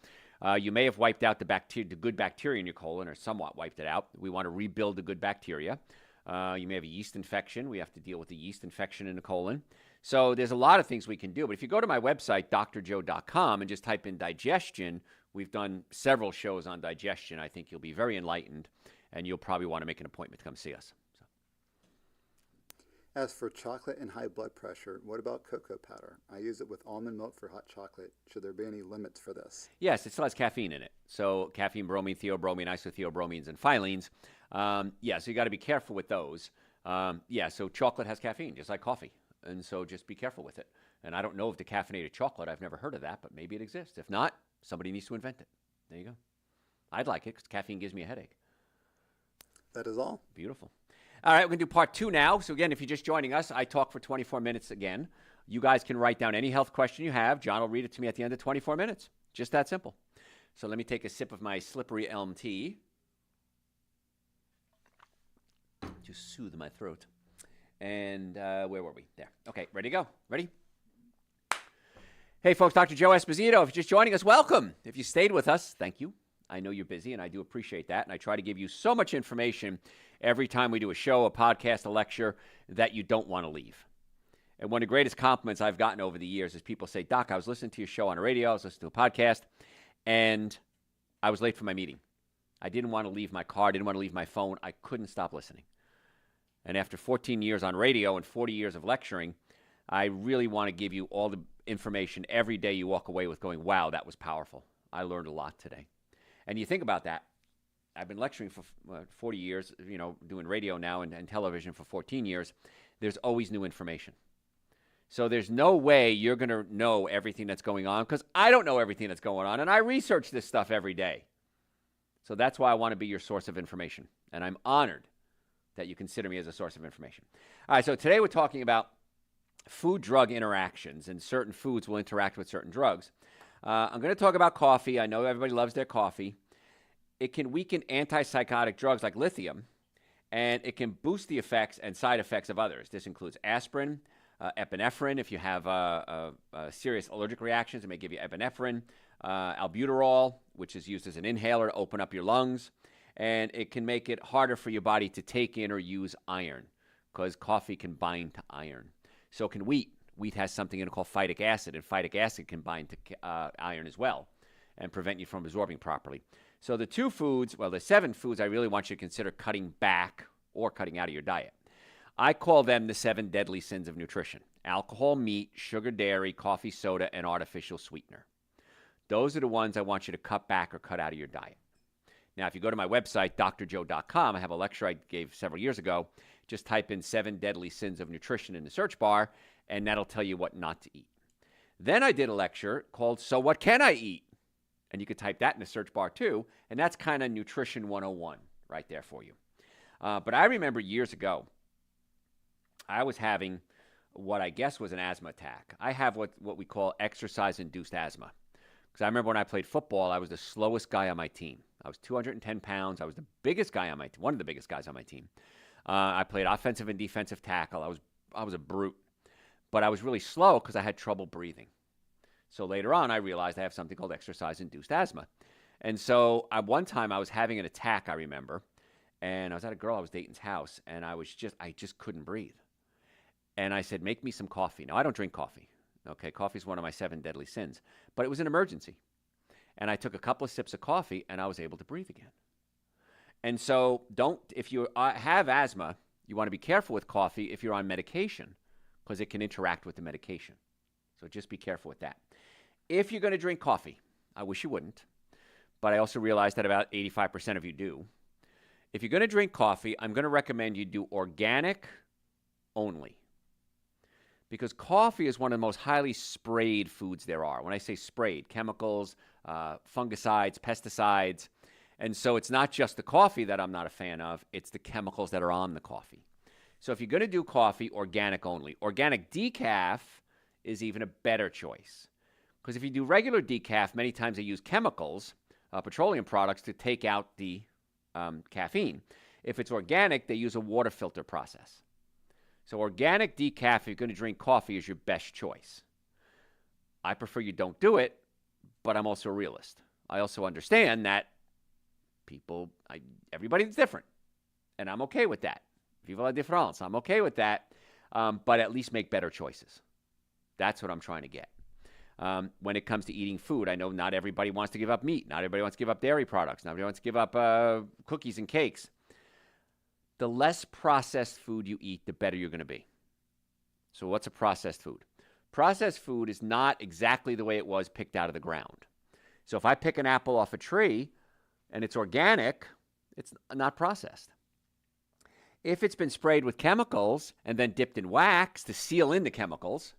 You may have wiped out the good bacteria in your colon, or somewhat wiped it out. We want to rebuild the good bacteria. You may have a yeast infection. We have to deal with the yeast infection in the colon. So there's a lot of things we can do. But if you go to my website, drjoe.com, and just type in digestion, we've done several shows on digestion. I think you'll be very enlightened, and you'll probably want to make an appointment to come see us. As for chocolate and high blood pressure, what about cocoa powder? I use it with almond milk for hot chocolate. Should there be any limits for this? Yes, it still has caffeine in it. So caffeine, bromine, theobromine, isotheobromines, and phyllenes. So you got to be careful with those. So chocolate has caffeine, just like coffee. And so just be careful with it. And I don't know of decaffeinated chocolate. I've never heard of that, but maybe it exists. If not, somebody needs to invent it. There you go. I'd like it because caffeine gives me a headache. That is all. Beautiful. All right, we're going to do part 2 now. So again, if you're just joining us, I talk for 24 minutes again. You guys can write down any health question you have. John will read it to me at the end of 24 minutes. Just that simple. So let me take a sip of my slippery elm tea. Just soothe my throat. And where were we? There. Okay, ready to go? Ready? Hey, folks, Dr. Joe Esposito. If you're just joining us, welcome. If you stayed with us, thank you. I know you're busy, and I do appreciate that. And I try to give you so much information every time we do a show, a podcast, a lecture, that you don't want to leave. And one of the greatest compliments I've gotten over the years is people say, Doc, I was listening to your show on the radio, I was listening to a podcast, and I was late for my meeting. I didn't want to leave my car, I didn't want to leave my phone. I couldn't stop listening. And after 14 years on radio and 40 years of lecturing, I really want to give you all the information every day you walk away with going, wow, that was powerful. I learned a lot today. And you think about that. I've been lecturing for 40 years, doing radio now and television for 14 years. There's always new information. So there's no way you're going to know everything that's going on because I don't know everything that's going on, and I research this stuff every day. So that's why I want to be your source of information, and I'm honored that you consider me as a source of information. All right, so today we're talking about food-drug interactions, and certain foods will interact with certain drugs. I'm going to talk about coffee. I know everybody loves their coffee. It can weaken antipsychotic drugs like lithium, and it can boost the effects and side effects of others. This includes aspirin, epinephrine. If you have serious allergic reactions, it may give you epinephrine, albuterol, which is used as an inhaler to open up your lungs, and it can make it harder for your body to take in or use iron because coffee can bind to iron. So can wheat. Wheat has something in it called phytic acid, and phytic acid can bind to iron as well and prevent you from absorbing properly. So the the 7 foods I really want you to consider cutting back or cutting out of your diet. I call them the 7 deadly sins of nutrition: alcohol, meat, sugar, dairy, coffee, soda, and artificial sweetener. Those are the ones I want you to cut back or cut out of your diet. Now, if you go to my website, drjoe.com, I have a lecture I gave several years ago. Just type in 7 deadly sins of nutrition in the search bar, and that'll tell you what not to eat. Then I did a lecture called So What Can I Eat? And you could type that in the search bar too, and that's kind of Nutrition 101 right there for you. But I remember years ago, I was having what I guess was an asthma attack. I have what we call exercise-induced asthma. Because I remember when I played football, I was the slowest guy on my team. I was 210 pounds. I was the biggest guy on my team, one of the biggest guys on my team. I played offensive and defensive tackle. I was a brute. But I was really slow because I had trouble breathing. So later on, I realized I have something called exercise-induced asthma. And so one time I was having an attack, I remember, and I was at a girl I was dating's house, and I just couldn't breathe. And I said, make me some coffee. Now, I don't drink coffee. Okay, coffee is one of my 7 deadly sins. But it was an emergency. And I took a couple of sips of coffee, and I was able to breathe again. And so if you have asthma, you want to be careful with coffee if you're on medication because it can interact with the medication. So just be careful with that. If you're going to drink coffee, I wish you wouldn't, but I also realize that about 85% of you do. If you're going to drink coffee, I'm going to recommend you do organic only. Because coffee is one of the most highly sprayed foods there are. When I say sprayed, chemicals, fungicides, pesticides. And so it's not just the coffee that I'm not a fan of, it's the chemicals that are on the coffee. So if you're going to do coffee, organic only. Organic decaf is even a better choice. Because if you do regular decaf, many times they use chemicals, petroleum products, to take out the caffeine. If it's organic, they use a water filter process. So organic decaf, if you're going to drink coffee, is your best choice. I prefer you don't do it, but I'm also a realist. I also understand that everybody's different, and I'm okay with that. Viva la différence. I'm okay with that, but at least make better choices. That's what I'm trying to get. When it comes to eating food, I know not everybody wants to give up meat. Not everybody wants to give up dairy products. Not everybody wants to give up cookies and cakes. The less processed food you eat, the better you're going to be. So what's a processed food? Processed food is not exactly the way it was picked out of the ground. So if I pick an apple off a tree and it's organic, it's not processed. If it's been sprayed with chemicals and then dipped in wax to seal in the chemicals,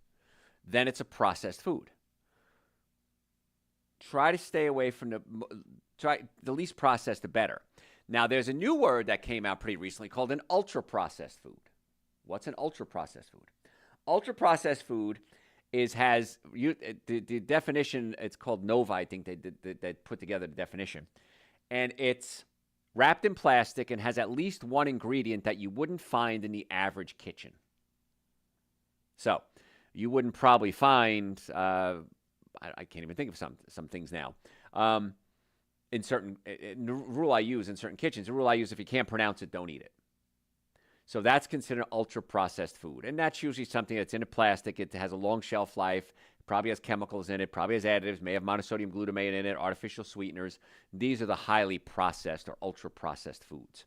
then it's a processed food. Try to stay away from the least processed, the better. Now, there's a new word that came out pretty recently called an ultra-processed food. What's an ultra-processed food? Ultra-processed food the definition, it's called Nova, I think they put together the definition. And it's wrapped in plastic, and has at least one ingredient that you wouldn't find in the average kitchen. So you wouldn't probably find, I can't even think of some things now. In certain, the rule I use in certain kitchens, the rule I use, if you can't pronounce it, don't eat it. So that's considered ultra-processed food. And that's usually something that's in a plastic. It has a long shelf life, probably has chemicals in it, probably has additives, may have monosodium glutamate in it, artificial sweeteners. These are the highly processed or ultra-processed foods.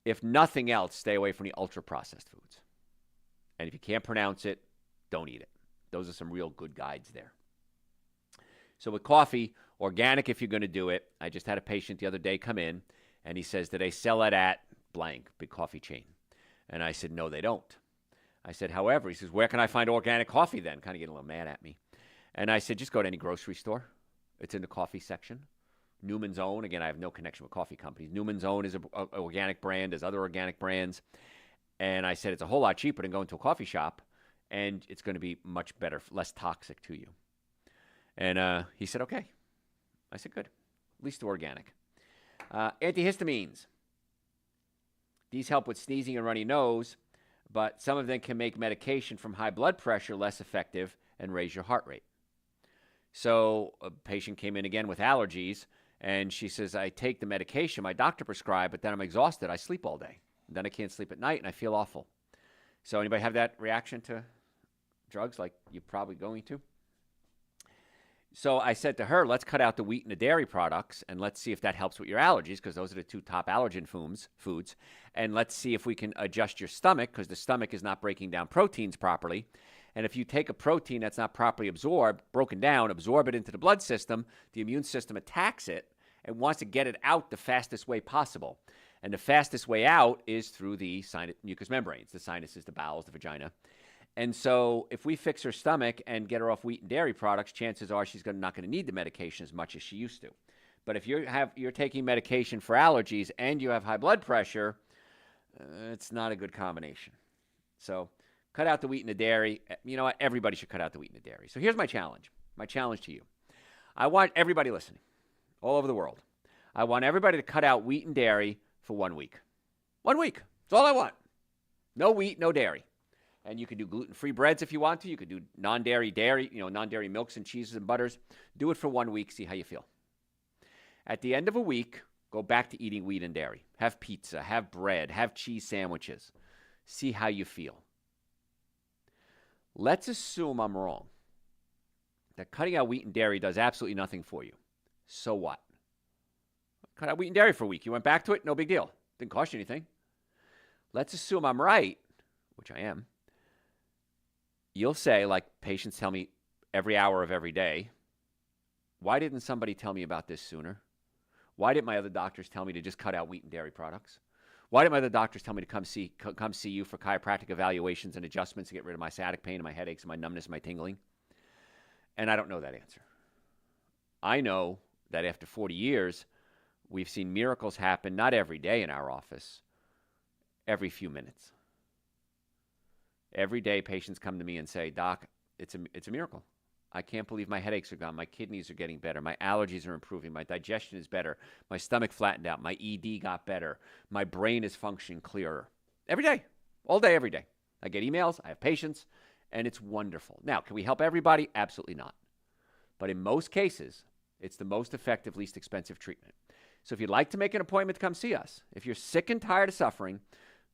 If nothing else, stay away from the ultra-processed foods. And if you can't pronounce it, don't eat it. Those are some real good guides there. So with coffee, organic if you're going to do it. I just had a patient the other day come in, and he says, do they sell it at blank, big coffee chain? And I said, no, they don't. I said, however, he says, where can I find organic coffee then? Kind of getting a little mad at me. And I said, just go to any grocery store. It's in the coffee section. Newman's Own, again, I have no connection with coffee companies. Newman's Own is an organic brand. There's other organic brands. And I said, it's a whole lot cheaper than going to a coffee shop, and it's going to be much better, less toxic to you. And he said, okay. I said, good. At least organic. Antihistamines. These help with sneezing and runny nose, but some of them can make medication from high blood pressure less effective and raise your heart rate. So a patient came in again with allergies, and she says, I take the medication my doctor prescribed, but then I'm exhausted. I sleep all day. And then I can't sleep at night, and I feel awful. So anybody have that reaction to drugs like you're probably going to? So I said to her, let's cut out the wheat and the dairy products, and let's see if that helps with your allergies, because those are the two top allergen foods. And let's see if we can adjust your stomach, because the stomach is not breaking down proteins properly. And if you take a protein that's not properly broken down, absorb it into the blood system, the immune system attacks it and wants to get it out the fastest way possible. And the fastest way out is through the mucous membranes, the sinuses, the bowels, the vagina. And so if we fix her stomach and get her off wheat and dairy products, chances are she's not going to need the medication as much as she used to. But if you're taking medication for allergies and you have high blood pressure, it's not a good combination. So cut out the wheat and the dairy. You know what? Everybody should cut out the wheat and the dairy. So here's my challenge. My challenge to you. I want everybody listening all over the world. I want everybody to cut out wheat and dairy for 1 week. 1 week. That's all I want. No wheat, no dairy. And you can do gluten-free breads if you want to. You could do non-dairy milks and cheeses and butters. Do it for 1 week. See how you feel. At the end of a week, go back to eating wheat and dairy. Have pizza, have bread, have cheese sandwiches. See how you feel. Let's assume I'm wrong, that cutting out wheat and dairy does absolutely nothing for you. So what? Cut out wheat and dairy for a week. You went back to it, no big deal. Didn't cost you anything. Let's assume I'm right, which I am. You'll say, like patients tell me every hour of every day, why didn't somebody tell me about this sooner? Why didn't my other doctors tell me to just cut out wheat and dairy products? Why didn't my other doctors tell me to come see you for chiropractic evaluations and adjustments to get rid of my sciatic pain and my headaches and my numbness and my tingling? And I don't know that answer. I know that after 40 years, we've seen miracles happen, not every day in our office, every few minutes. Every day, patients come to me and say, Doc, it's a miracle. I can't believe my headaches are gone. My kidneys are getting better. My allergies are improving. My digestion is better. My stomach flattened out. My ED got better. My brain is functioning clearer. Every day. All day, every day. I get emails. I have patients. And it's wonderful. Now, can we help everybody? Absolutely not. But in most cases, it's the most effective, least expensive treatment. So if you'd like to make an appointment to come see us, if you're sick and tired of suffering,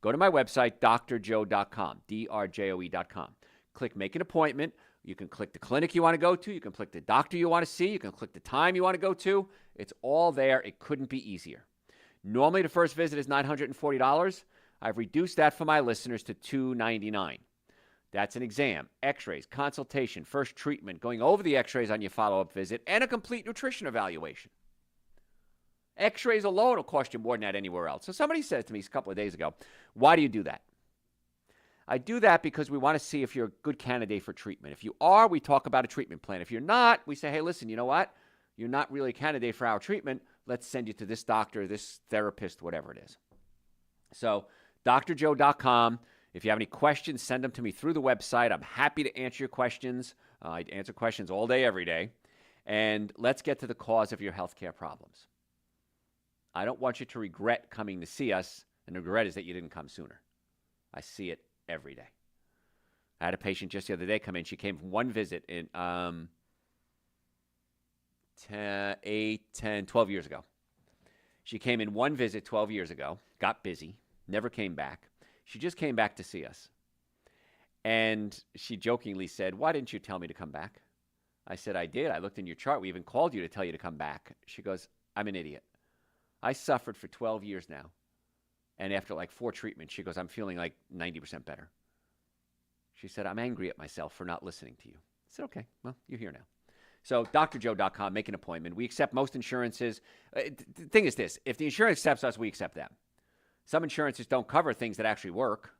go to my website, drjoe.com, drjoe.com. Click Make an Appointment. You can click the clinic you want to go to. You can click the doctor you want to see. You can click the time you want to go to. It's all there. It couldn't be easier. Normally, the first visit is $940. I've reduced that for my listeners to $299. That's an exam, x-rays, consultation, first treatment, going over the x-rays on your follow-up visit, and a complete nutrition evaluation. X-rays alone will cost you more than that anywhere else. So somebody says to me a couple of days ago, why do you do that? I do that because we want to see if you're a good candidate for treatment. If you are, we talk about a treatment plan. If you're not, we say, hey, listen, you know what? You're not really a candidate for our treatment. Let's send you to this doctor, this therapist, whatever it is. So drjoe.com. If you have any questions, send them to me through the website. I'm happy to answer your questions. I answer questions all day, every day. And let's get to the cause of your healthcare problems. I don't want you to regret coming to see us, and the regret is that you didn't come sooner. I see it every day. I had a patient just the other day come in. She came from one visit in 12 years ago. She came in one visit 12 years ago, got busy, never came back. She just came back to see us. And she jokingly said, "Why didn't you tell me to come back?" I said, "I did. I looked in your chart. We even called you to tell you to come back." She goes, "I'm an idiot. I suffered for 12 years now. And after like 4 treatments," she goes, "I'm feeling like 90% better." She said, "I'm angry at myself for not listening to you." I said, "Okay, well, you're here now." So drjoe.com, make an appointment. We accept most insurances. The thing is this, if the insurance accepts us, we accept them. Some insurances don't cover things that actually work.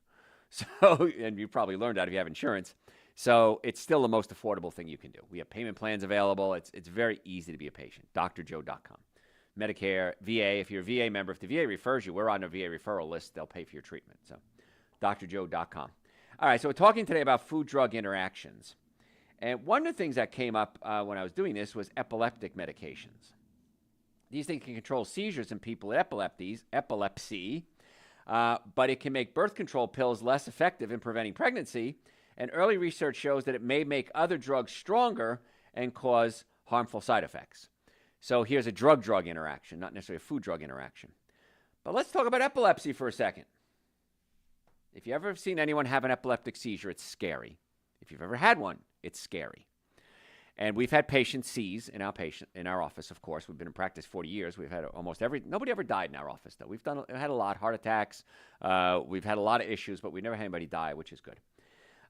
So, and you probably learned that if you have insurance. So it's still the most affordable thing you can do. We have payment plans available. It's very easy to be a patient. drjoe.com. Medicare, VA, if you're a VA member, if the VA refers you, we're on a VA referral list. They'll pay for your treatment. So drjoe.com. All right, so we're talking today about food-drug interactions. And one of the things that came up when I was doing this was epileptic medications. These things can control seizures in people with epilepsy, but it can make birth control pills less effective in preventing pregnancy. And early research shows that it may make other drugs stronger and cause harmful side effects. So here's a drug-drug interaction, not necessarily a food-drug interaction. But let's talk about epilepsy for a second. If you've ever seen anyone have an epileptic seizure, it's scary. If you've ever had one, it's scary. And we've had patients seize in our office, of course. We've been in practice 40 years. We've had nobody ever died in our office, though. We've had a lot, heart attacks. We've had a lot of issues, but we never had anybody die, which is good.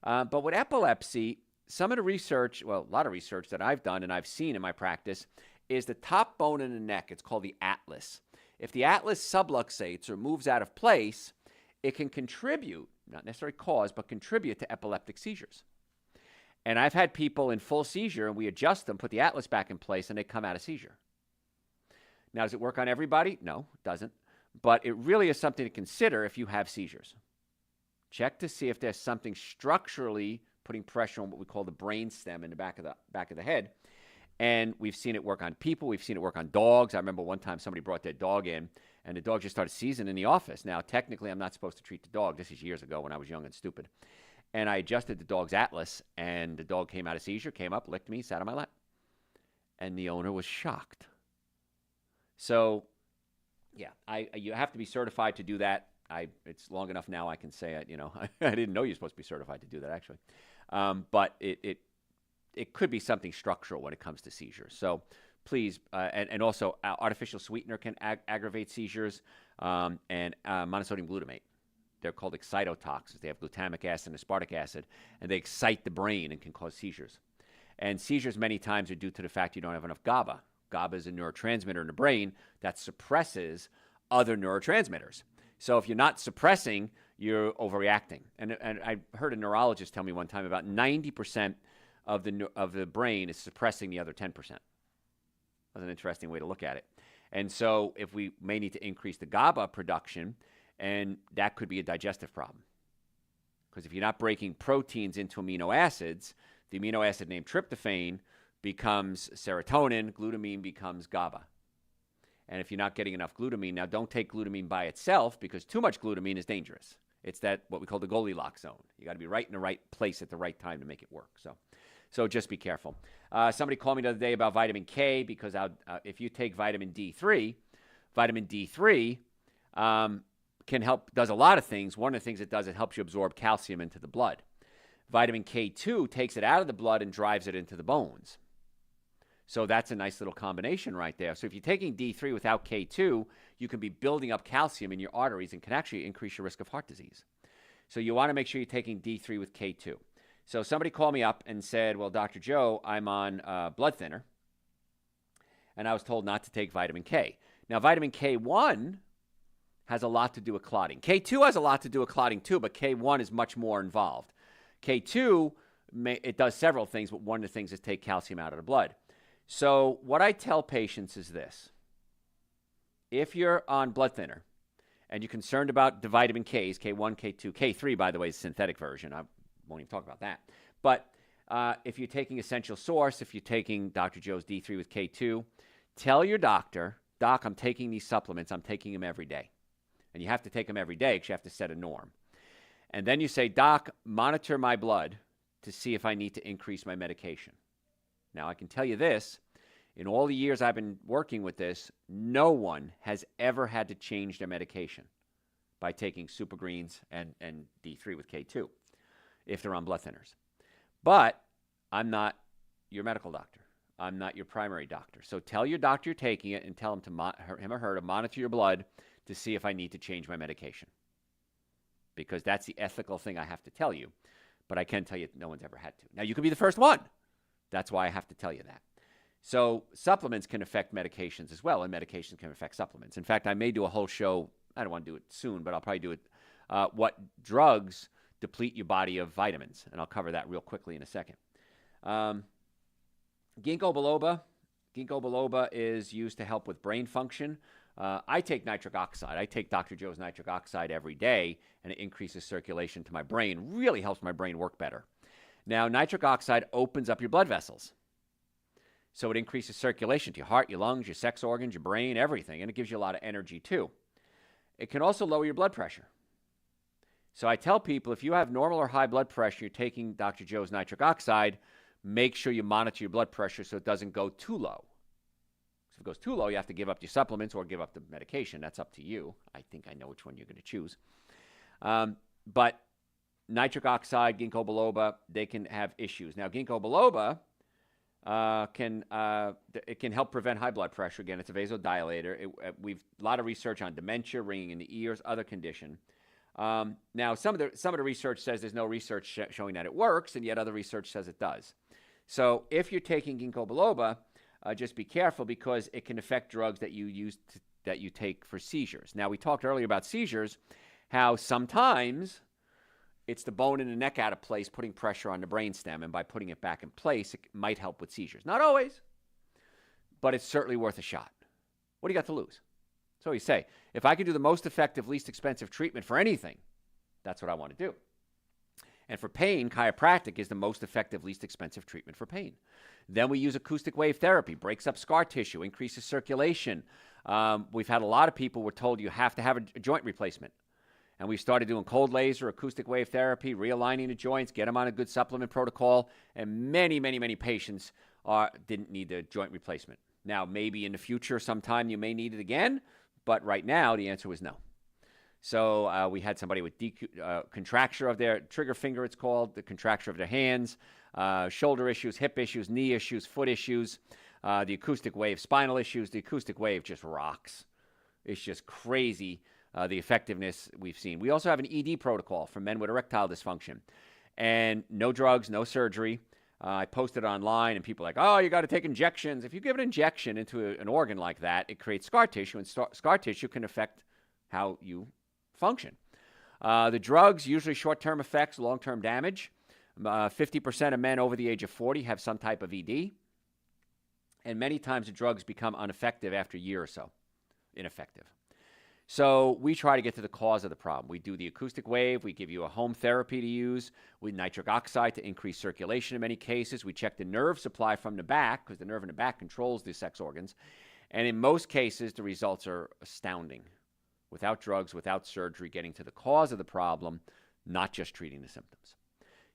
But with epilepsy, some of the research, well, a lot of research that I've done and I've seen in my practice is the top bone in the neck. It's called the atlas. If the atlas subluxates or moves out of place, it can contribute, not necessarily cause, but contribute to epileptic seizures. And I've had people in full seizure, and we adjust them, put the atlas back in place, and they come out of seizure. Now, does it work on everybody? No, it doesn't. But it really is something to consider if you have seizures. Check to see if there's something structurally putting pressure on what we call the brain stem in the back of the head. And we've seen it work on people. We've seen it work on dogs. I remember one time somebody brought their dog in, and the dog just started seizing in the office. Now, technically, I'm not supposed to treat the dog. This is years ago when I was young and stupid. And I adjusted the dog's atlas, and the dog came out of seizure, came up, licked me, sat on my lap. And the owner was shocked. So, yeah, you have to be certified to do that. It's long enough now I can say it. I didn't know you're supposed to be certified to do that, actually. But it could be something structural when it comes to seizures. So please, and also artificial sweetener can aggravate seizures, and monosodium glutamate. They're called excitotoxins. They have glutamic acid and aspartic acid, and they excite the brain and can cause seizures. And seizures many times are due to the fact you don't have enough GABA. GABA is a neurotransmitter in the brain that suppresses other neurotransmitters. So if you're not suppressing, you're overreacting. And I heard a neurologist tell me one time about 90% of the brain is suppressing the other 10%. That's an interesting way to look at it. And so if we may need to increase the GABA production, and that could be a digestive problem. Because if you're not breaking proteins into amino acids, the amino acid named tryptophan becomes serotonin, glutamine becomes GABA. And if you're not getting enough glutamine, now don't take glutamine by itself because too much glutamine is dangerous. It's that what we call the Goldilocks zone. You got to be right in the right place at the right time to make it work. So just be careful. Somebody called me the other day about vitamin K because if you take vitamin D3 can help, does a lot of things. One of the things it does, it helps you absorb calcium into the blood. Vitamin K2 takes it out of the blood and drives it into the bones. So that's a nice little combination right there. So if you're taking D3 without K2, you can be building up calcium in your arteries and can actually increase your risk of heart disease. So you want to make sure you're taking D3 with K2. So somebody called me up and said, well, Dr. Joe, I'm on blood thinner, and I was told not to take vitamin K. Now, vitamin K1 has a lot to do with clotting. K2 has a lot to do with clotting too, but K1 is much more involved. K2, it does several things, but one of the things is take calcium out of the blood. So what I tell patients is this. If you're on blood thinner and you're concerned about the vitamin Ks, K1, K2, K3, by the way, is a synthetic version. I won't even talk about that. But if you're taking Essential Source, if you're taking Dr. Joe's D3 with K2, tell your doctor Doc, I'm taking these supplements. I'm taking them every day. And you have to take them every day because you have to set a norm. And then you say, Doc, monitor my blood to see if I need to increase my medication. Now, I can tell you this. In all the years I've been working with this, no one has ever had to change their medication by taking super greens and D3 with K2 if they're on blood thinners. But I'm not your medical doctor. I'm not your primary doctor. So tell your doctor you're taking it and tell him him or her to monitor your blood to see if I need to change my medication. Because that's the ethical thing I have to tell you. But I can tell you no one's ever had to. Now, you could be the first one. That's why I have to tell you that. So supplements can affect medications as well, and medications can affect supplements. In fact, I may do a whole show. I don't want to do it soon, but I'll probably do it. What drugs deplete your body of vitamins, and I'll cover that real quickly in a second. Ginkgo biloba. Ginkgo biloba is used to help with brain function. I take nitric oxide. I take Dr. Joe's nitric oxide every day, and it increases circulation to my brain. Really helps my brain work better. Now, nitric oxide opens up your blood vessels. So it increases circulation to your heart, your lungs, your sex organs, your brain, everything, and it gives you a lot of energy too. It can also lower your blood pressure. So I tell people, if you have normal or high blood pressure, you're taking Dr. Joe's nitric oxide, make sure you monitor your blood pressure so it doesn't go too low. So if it goes too low, you have to give up your supplements or give up the medication. That's up to you. I think I know which one you're going to choose. But nitric oxide, ginkgo biloba, they can have issues. Now, ginkgo biloba it can help prevent high blood pressure. Again, it's a vasodilator. We've a lot of research on dementia, ringing in the ears, other condition. Now, some of the research says there's no research showing that it works, and yet other research says it does. So if you're taking ginkgo biloba, just be careful because it can affect drugs that you take for seizures. Now, we talked earlier about seizures, how sometimes it's the bone in the neck out of place, putting pressure on the brainstem, and by putting it back in place, it might help with seizures. Not always, but it's certainly worth a shot. What do you got to lose? So you say, if I can do the most effective, least expensive treatment for anything, that's what I want to do. And for pain, chiropractic is the most effective, least expensive treatment for pain. Then we use acoustic wave therapy, breaks up scar tissue, increases circulation. We've had a lot of people were told you have to have a joint replacement. And we started doing cold laser, acoustic wave therapy, realigning the joints, get them on a good supplement protocol. And many, many, many patients didn't need the joint replacement. Now, maybe in the future, sometime you may need it again. But right now, the answer was no. So we had somebody with contracture of their trigger finger, it's called, the contracture of their hands, shoulder issues, hip issues, knee issues, foot issues, the acoustic wave, spinal issues. The acoustic wave just rocks. It's just crazy. The effectiveness we've seen. We also have an ED protocol for men with erectile dysfunction. And no drugs, no surgery. I posted online, and people are like, oh, you got to take injections. If you give an injection into an organ like that, it creates scar tissue, and scar tissue can affect how you function. The drugs, usually short-term effects, long-term damage. 50% of men over the age of 40 have some type of ED. And many times the drugs become ineffective after a year or so. Ineffective. So we try to get to the cause of the problem. We do the acoustic wave. We give you a home therapy to use with nitric oxide to increase circulation in many cases. We check the nerve supply from the back because the nerve in the back controls the sex organs. And in most cases, the results are astounding. Without drugs, without surgery, getting to the cause of the problem, not just treating the symptoms.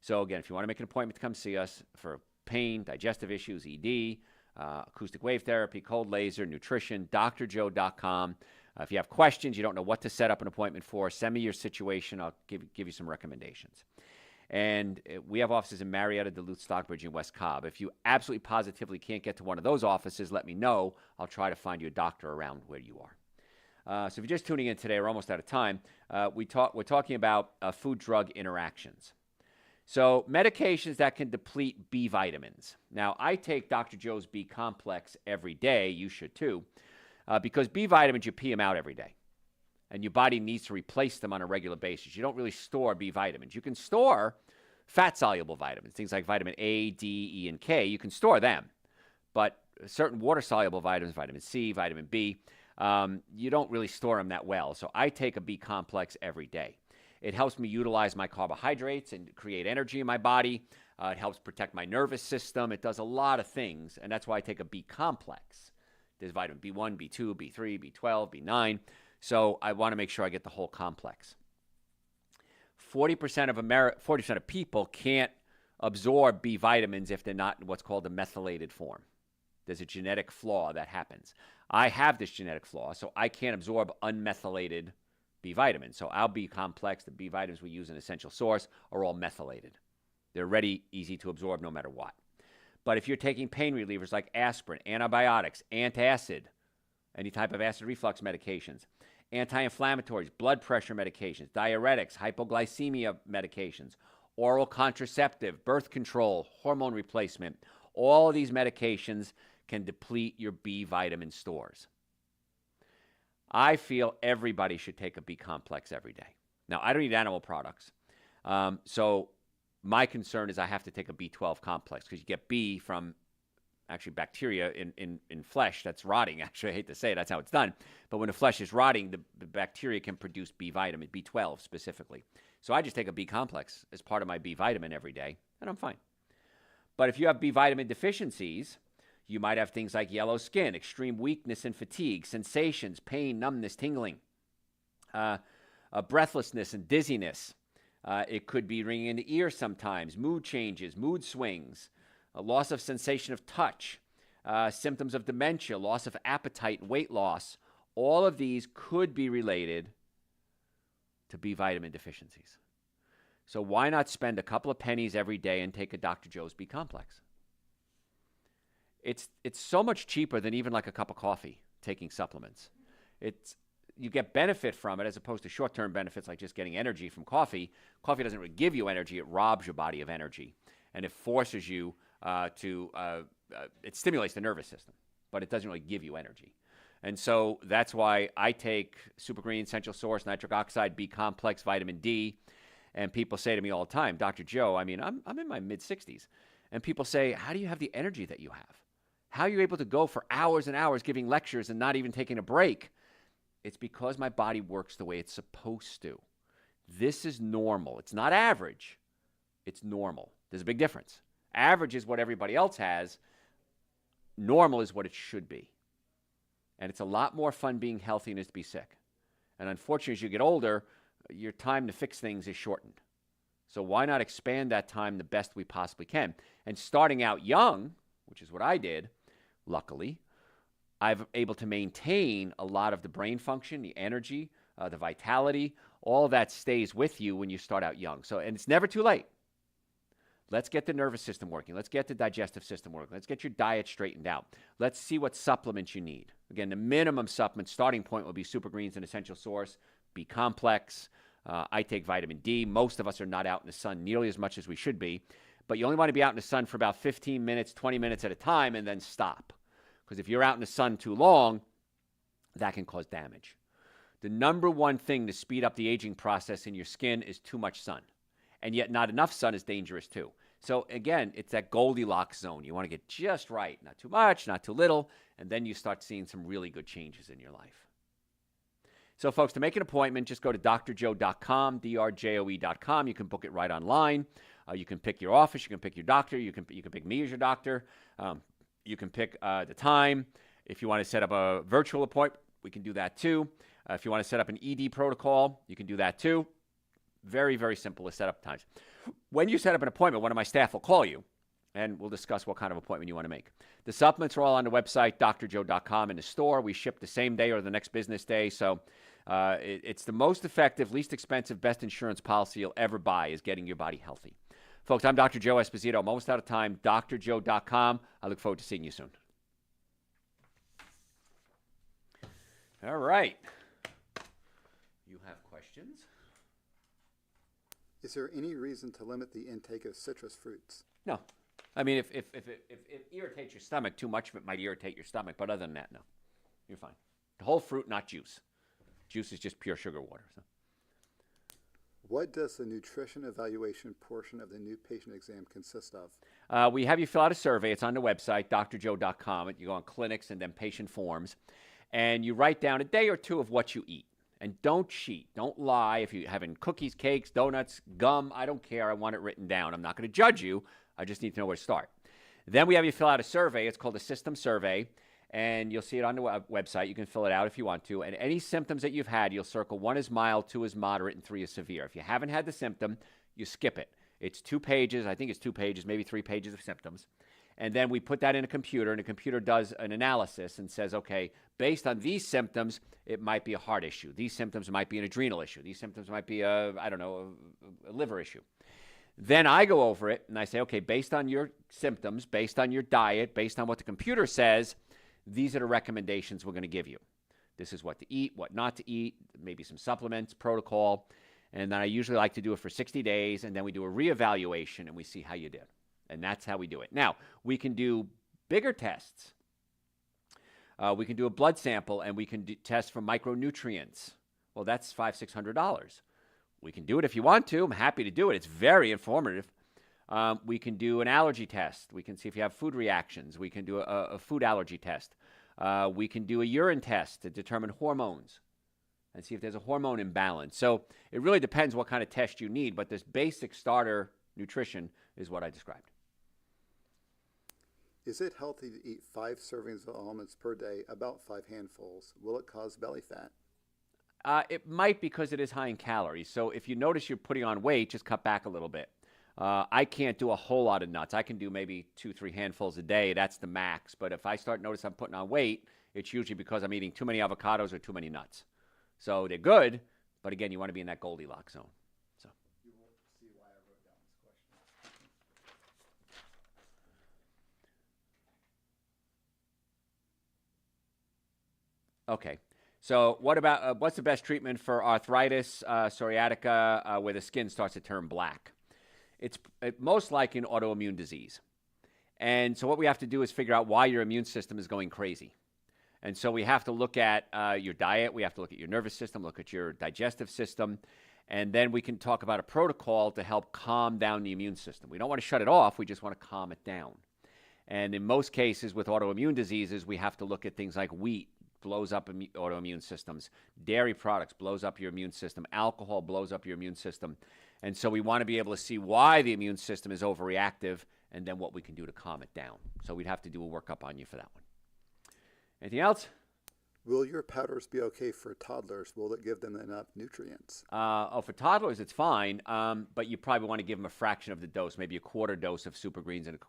So again, if you want to make an appointment to come see us for pain, digestive issues, ED, acoustic wave therapy, cold laser, nutrition, drjoe.com. If you have questions, you don't know what to set up an appointment for, send me your situation. I'll give you some recommendations. And we have offices in Marietta, Duluth, Stockbridge, and West Cobb. If you absolutely positively can't get to one of those offices, let me know. I'll try to find you a doctor around where you are. So if you're just tuning in today, we're almost out of time. We're talking about food-drug interactions. So medications that can deplete B vitamins. Now, I take Dr. Joe's B complex every day. You should too. Because B vitamins, you pee them out every day. And your body needs to replace them on a regular basis. You don't really store B vitamins. You can store fat-soluble vitamins, things like vitamin A, D, E, and K. You can store them. But certain water-soluble vitamins, vitamin C, vitamin B, you don't really store them that well. So I take a B complex every day. It helps me utilize my carbohydrates and create energy in my body. It helps protect my nervous system. It does a lot of things, and that's why I take a B complex. There's vitamin B1, B2, B3, B12, B9. So I want to make sure I get the whole complex. 40% of people can't absorb B vitamins if they're not in what's called a methylated form. There's a genetic flaw that happens. I have this genetic flaw, so I can't absorb unmethylated B vitamins. So our B complex, the B vitamins we use in Essential Source, are all methylated. They're ready, easy to absorb no matter what. But if you're taking pain relievers like aspirin, antibiotics, antacid, any type of acid reflux medications, anti-inflammatories, blood pressure medications, diuretics, hypoglycemia medications, oral contraceptive, birth control, hormone replacement, all of these medications can deplete your B vitamin stores. I feel everybody should take a B complex every day. Now, I don't eat animal products. So my concern is I have to take a B12 complex because you get B from actually bacteria in flesh that's rotting. Actually, I hate to say it, that's how it's done. But when the flesh is rotting, the bacteria can produce B vitamin, B12 specifically. So I just take a B complex as part of my B vitamin every day, and I'm fine. But if you have B vitamin deficiencies, you might have things like yellow skin, extreme weakness and fatigue, sensations, pain, numbness, tingling, breathlessness and dizziness. It could be ringing in the ear sometimes, mood changes, mood swings, a loss of sensation of touch, symptoms of dementia, loss of appetite, weight loss. All of these could be related to B vitamin deficiencies. So why not spend a couple of pennies every day and take a Dr. Joe's B complex? It's so much cheaper than even like a cup of coffee, taking supplements. You get benefit from it as opposed to short-term benefits like just getting energy from coffee. Coffee doesn't really give you energy. It robs your body of energy. And it forces you it stimulates the nervous system, but it doesn't really give you energy. And so that's why I take Super Green, Essential Source, Nitric Oxide, B complex, vitamin D. And people say to me all the time, Dr. Joe, I mean, I'm in my mid-60s. And people say, how do you have the energy that you have? How are you able to go for hours and hours giving lectures and not even taking a break? It's because my body works the way it's supposed to. This is normal. It's not average. It's normal. There's a big difference. Average is what everybody else has. Normal is what it should be. And it's a lot more fun being healthy than it is to be sick. And unfortunately, as you get older, your time to fix things is shortened. So why not expand that time the best we possibly can? And starting out young, which is what I did, luckily, I'm able to maintain a lot of the brain function, the energy, the vitality. All of that stays with you when you start out young. So, and it's never too late. Let's get the nervous system working. Let's get the digestive system working. Let's get your diet straightened out. Let's see what supplements you need. Again, the minimum supplement starting point will be Super Greens and Essential Source, B complex. I take vitamin D. Most of us are not out in the sun nearly as much as we should be. But you only want to be out in the sun for about 15 minutes, 20 minutes at a time, and then stop. Because if you're out in the sun too long, that can cause damage. The number one thing to speed up the aging process in your skin is too much sun. And yet not enough sun is dangerous too. So again, it's that Goldilocks zone. You want to get just right. Not too much, not too little. And then you start seeing some really good changes in your life. So folks, to make an appointment, just go to drjoe.com, drjoe.com. You can book it right online. You can pick your office. You can pick your doctor. You can pick me as your doctor. You can pick the time. If you want to set up a virtual appointment, we can do that too. If you want to set up an ED protocol, you can do that too. Very, very simple to set up times. When you set up an appointment, one of my staff will call you, and we'll discuss what kind of appointment you want to make. The supplements are all on the website, drjoe.com, in the store. We ship the same day or the next business day. So it's the most effective, least expensive, best insurance policy you'll ever buy is getting your body healthy. Folks, I'm Dr. Joe Esposito. I'm almost out of time. drjoe.com. I look forward to seeing you soon. All right. You have questions? Is there any reason to limit the intake of citrus fruits? No. I mean, if it irritates your stomach, too much of it might irritate your stomach. But other than that, no. You're fine. The whole fruit, not juice. Juice is just pure sugar water. So. What does the nutrition evaluation portion of the new patient exam consist of? We have you fill out a survey. It's on the website, drjoe.com. You go on clinics and then patient forms. And you write down a day or two of what you eat. And don't cheat. Don't lie. If you're having cookies, cakes, donuts, gum, I don't care. I want it written down. I'm not going to judge you. I just need to know where to start. Then we have you fill out a survey. It's called a system survey. and you'll see it on the website. You can fill it out if you want to. And any symptoms that you've had, you'll circle 1 is mild, 2 is moderate, and 3 is severe. If you haven't had the symptom, you skip it. It's 2 pages. I think it's 2 pages, maybe 3 pages of symptoms. And then we put that in a computer, and the computer does an analysis and says, okay, based on these symptoms, it might be a heart issue. These symptoms might be an adrenal issue. These symptoms might be a liver issue. Then I go over it, and I say, okay, based on your symptoms, based on your diet, based on what the computer says, these are the recommendations we're going to give you. This is what to eat, what not to eat, maybe some supplements, protocol. And then I usually like to do it for 60 days, and then we do a reevaluation, and we see how you did. And that's how we do it. Now, we can do bigger tests. We can do a blood sample, and we can test for micronutrients. Well, that's $500, $600. We can do it if you want to. I'm happy to do it. It's very informative. We can do an allergy test. We can see if you have food reactions. We can do a food allergy test. We can do a urine test to determine hormones and see if there's a hormone imbalance. So it really depends what kind of test you need, but this basic starter nutrition is what I described. Is it healthy to eat 5 servings of almonds per day, about 5 handfuls? Will it cause belly fat? It might, because it is high in calories. So if you notice you're putting on weight, just cut back a little bit. I can't do a whole lot of nuts. I can do maybe 2-3 handfuls a day. That's the max. But if I start noticing I'm putting on weight, it's usually because I'm eating too many avocados or too many nuts. So they're good, but again, you want to be in that Goldilocks zone. So you will see why I wrote down this question. Okay. So what about what's the best treatment for arthritis, psoriatica, where the skin starts to turn black? It's most likely an autoimmune disease. And so what we have to do is figure out why your immune system is going crazy. And so we have to look at your diet. We have to look at your nervous system, look at your digestive system. And then we can talk about a protocol to help calm down the immune system. We don't want to shut it off. We just want to calm it down. And in most cases with autoimmune diseases, we have to look at things like wheat blows up autoimmune systems. Dairy products blows up your immune system. Alcohol blows up your immune system. And so we want to be able to see why the immune system is overreactive and then what we can do to calm it down. So we'd have to do a workup on you for that one. Anything else? Will your powders be okay for toddlers? Will it give them enough nutrients? For toddlers, it's fine, but you probably want to give them a fraction of the dose, maybe a quarter dose of Super Greens and a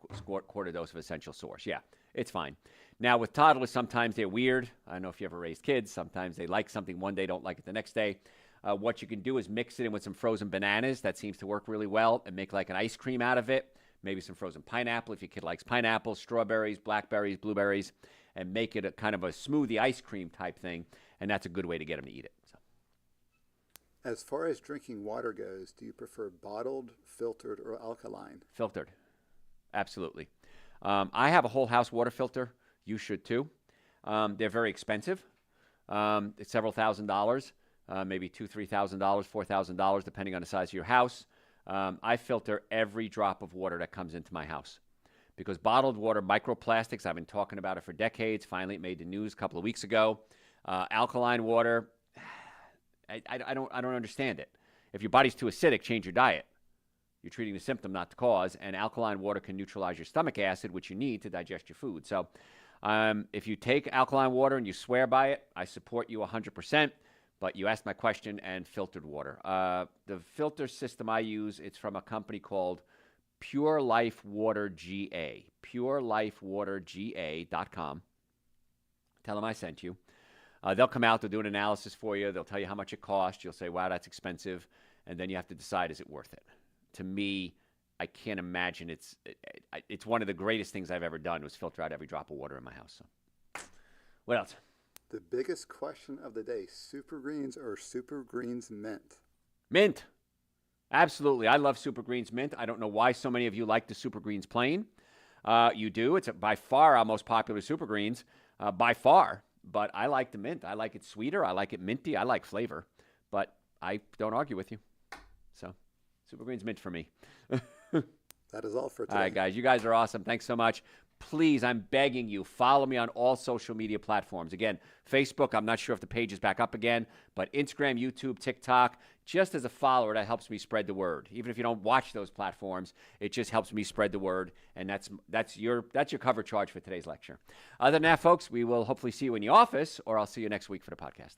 quarter dose of Essential Source. Yeah, it's fine. Now, with toddlers, sometimes they're weird. I don't know if you ever raised kids. Sometimes they like something one day, don't like it the next day. What you can do is mix it in with some frozen bananas. That seems to work really well, and make like an ice cream out of it. Maybe some frozen pineapple if your kid likes pineapple, strawberries, blackberries, blueberries, and make it a kind of a smoothie ice cream type thing, and that's a good way to get them to eat it. So. As far as drinking water goes, do you prefer bottled, filtered, or alkaline? Filtered, absolutely. I have a whole house water filter. You should too. They're very expensive. It's several $1,000s, maybe $2,000, $3,000, $4,000, depending on the size of your house. I filter every drop of water that comes into my house. Because bottled water, microplastics, I've been talking about it for decades. Finally, it made the news a couple of weeks ago. Alkaline water, I don't understand it. If your body's too acidic, change your diet. You're treating the symptom, not the cause. And alkaline water can neutralize your stomach acid, which you need to digest your food. So if you take alkaline water and you swear by it, I support you 100%. But you asked my question, and filtered water. The filter system I use, it's from a company called Pure Life Water GA, purelifewaterga.com. Tell them I sent you. They'll come out, they'll do an analysis for you, they'll tell you how much it costs. You'll say, wow, that's expensive. And then you have to decide, is it worth it? To me, I can't imagine it's one of the greatest things I've ever done was filter out every drop of water in my house. So. What else? The biggest question of the day, Super Greens or Super Greens Mint? Mint. Absolutely. I love Super Greens Mint. I don't know why so many of you like the Super Greens plain. You do. It's by far our most popular Super Greens, by far. But I like the mint. I like it sweeter. I like it minty. I like flavor. But I don't argue with you. So, Super Greens Mint for me. That is all for today. All right, guys. You guys are awesome. Thanks so much. please, I'm begging you, follow me on all social media platforms. Again, Facebook, I'm not sure if the page is back up again, but Instagram, YouTube, TikTok, just as a follower, that helps me spread the word. Even if you don't watch those platforms, it just helps me spread the word, and that's your cover charge for today's lecture. Other than that, folks, we will hopefully see you in the office, or I'll see you next week for the podcast.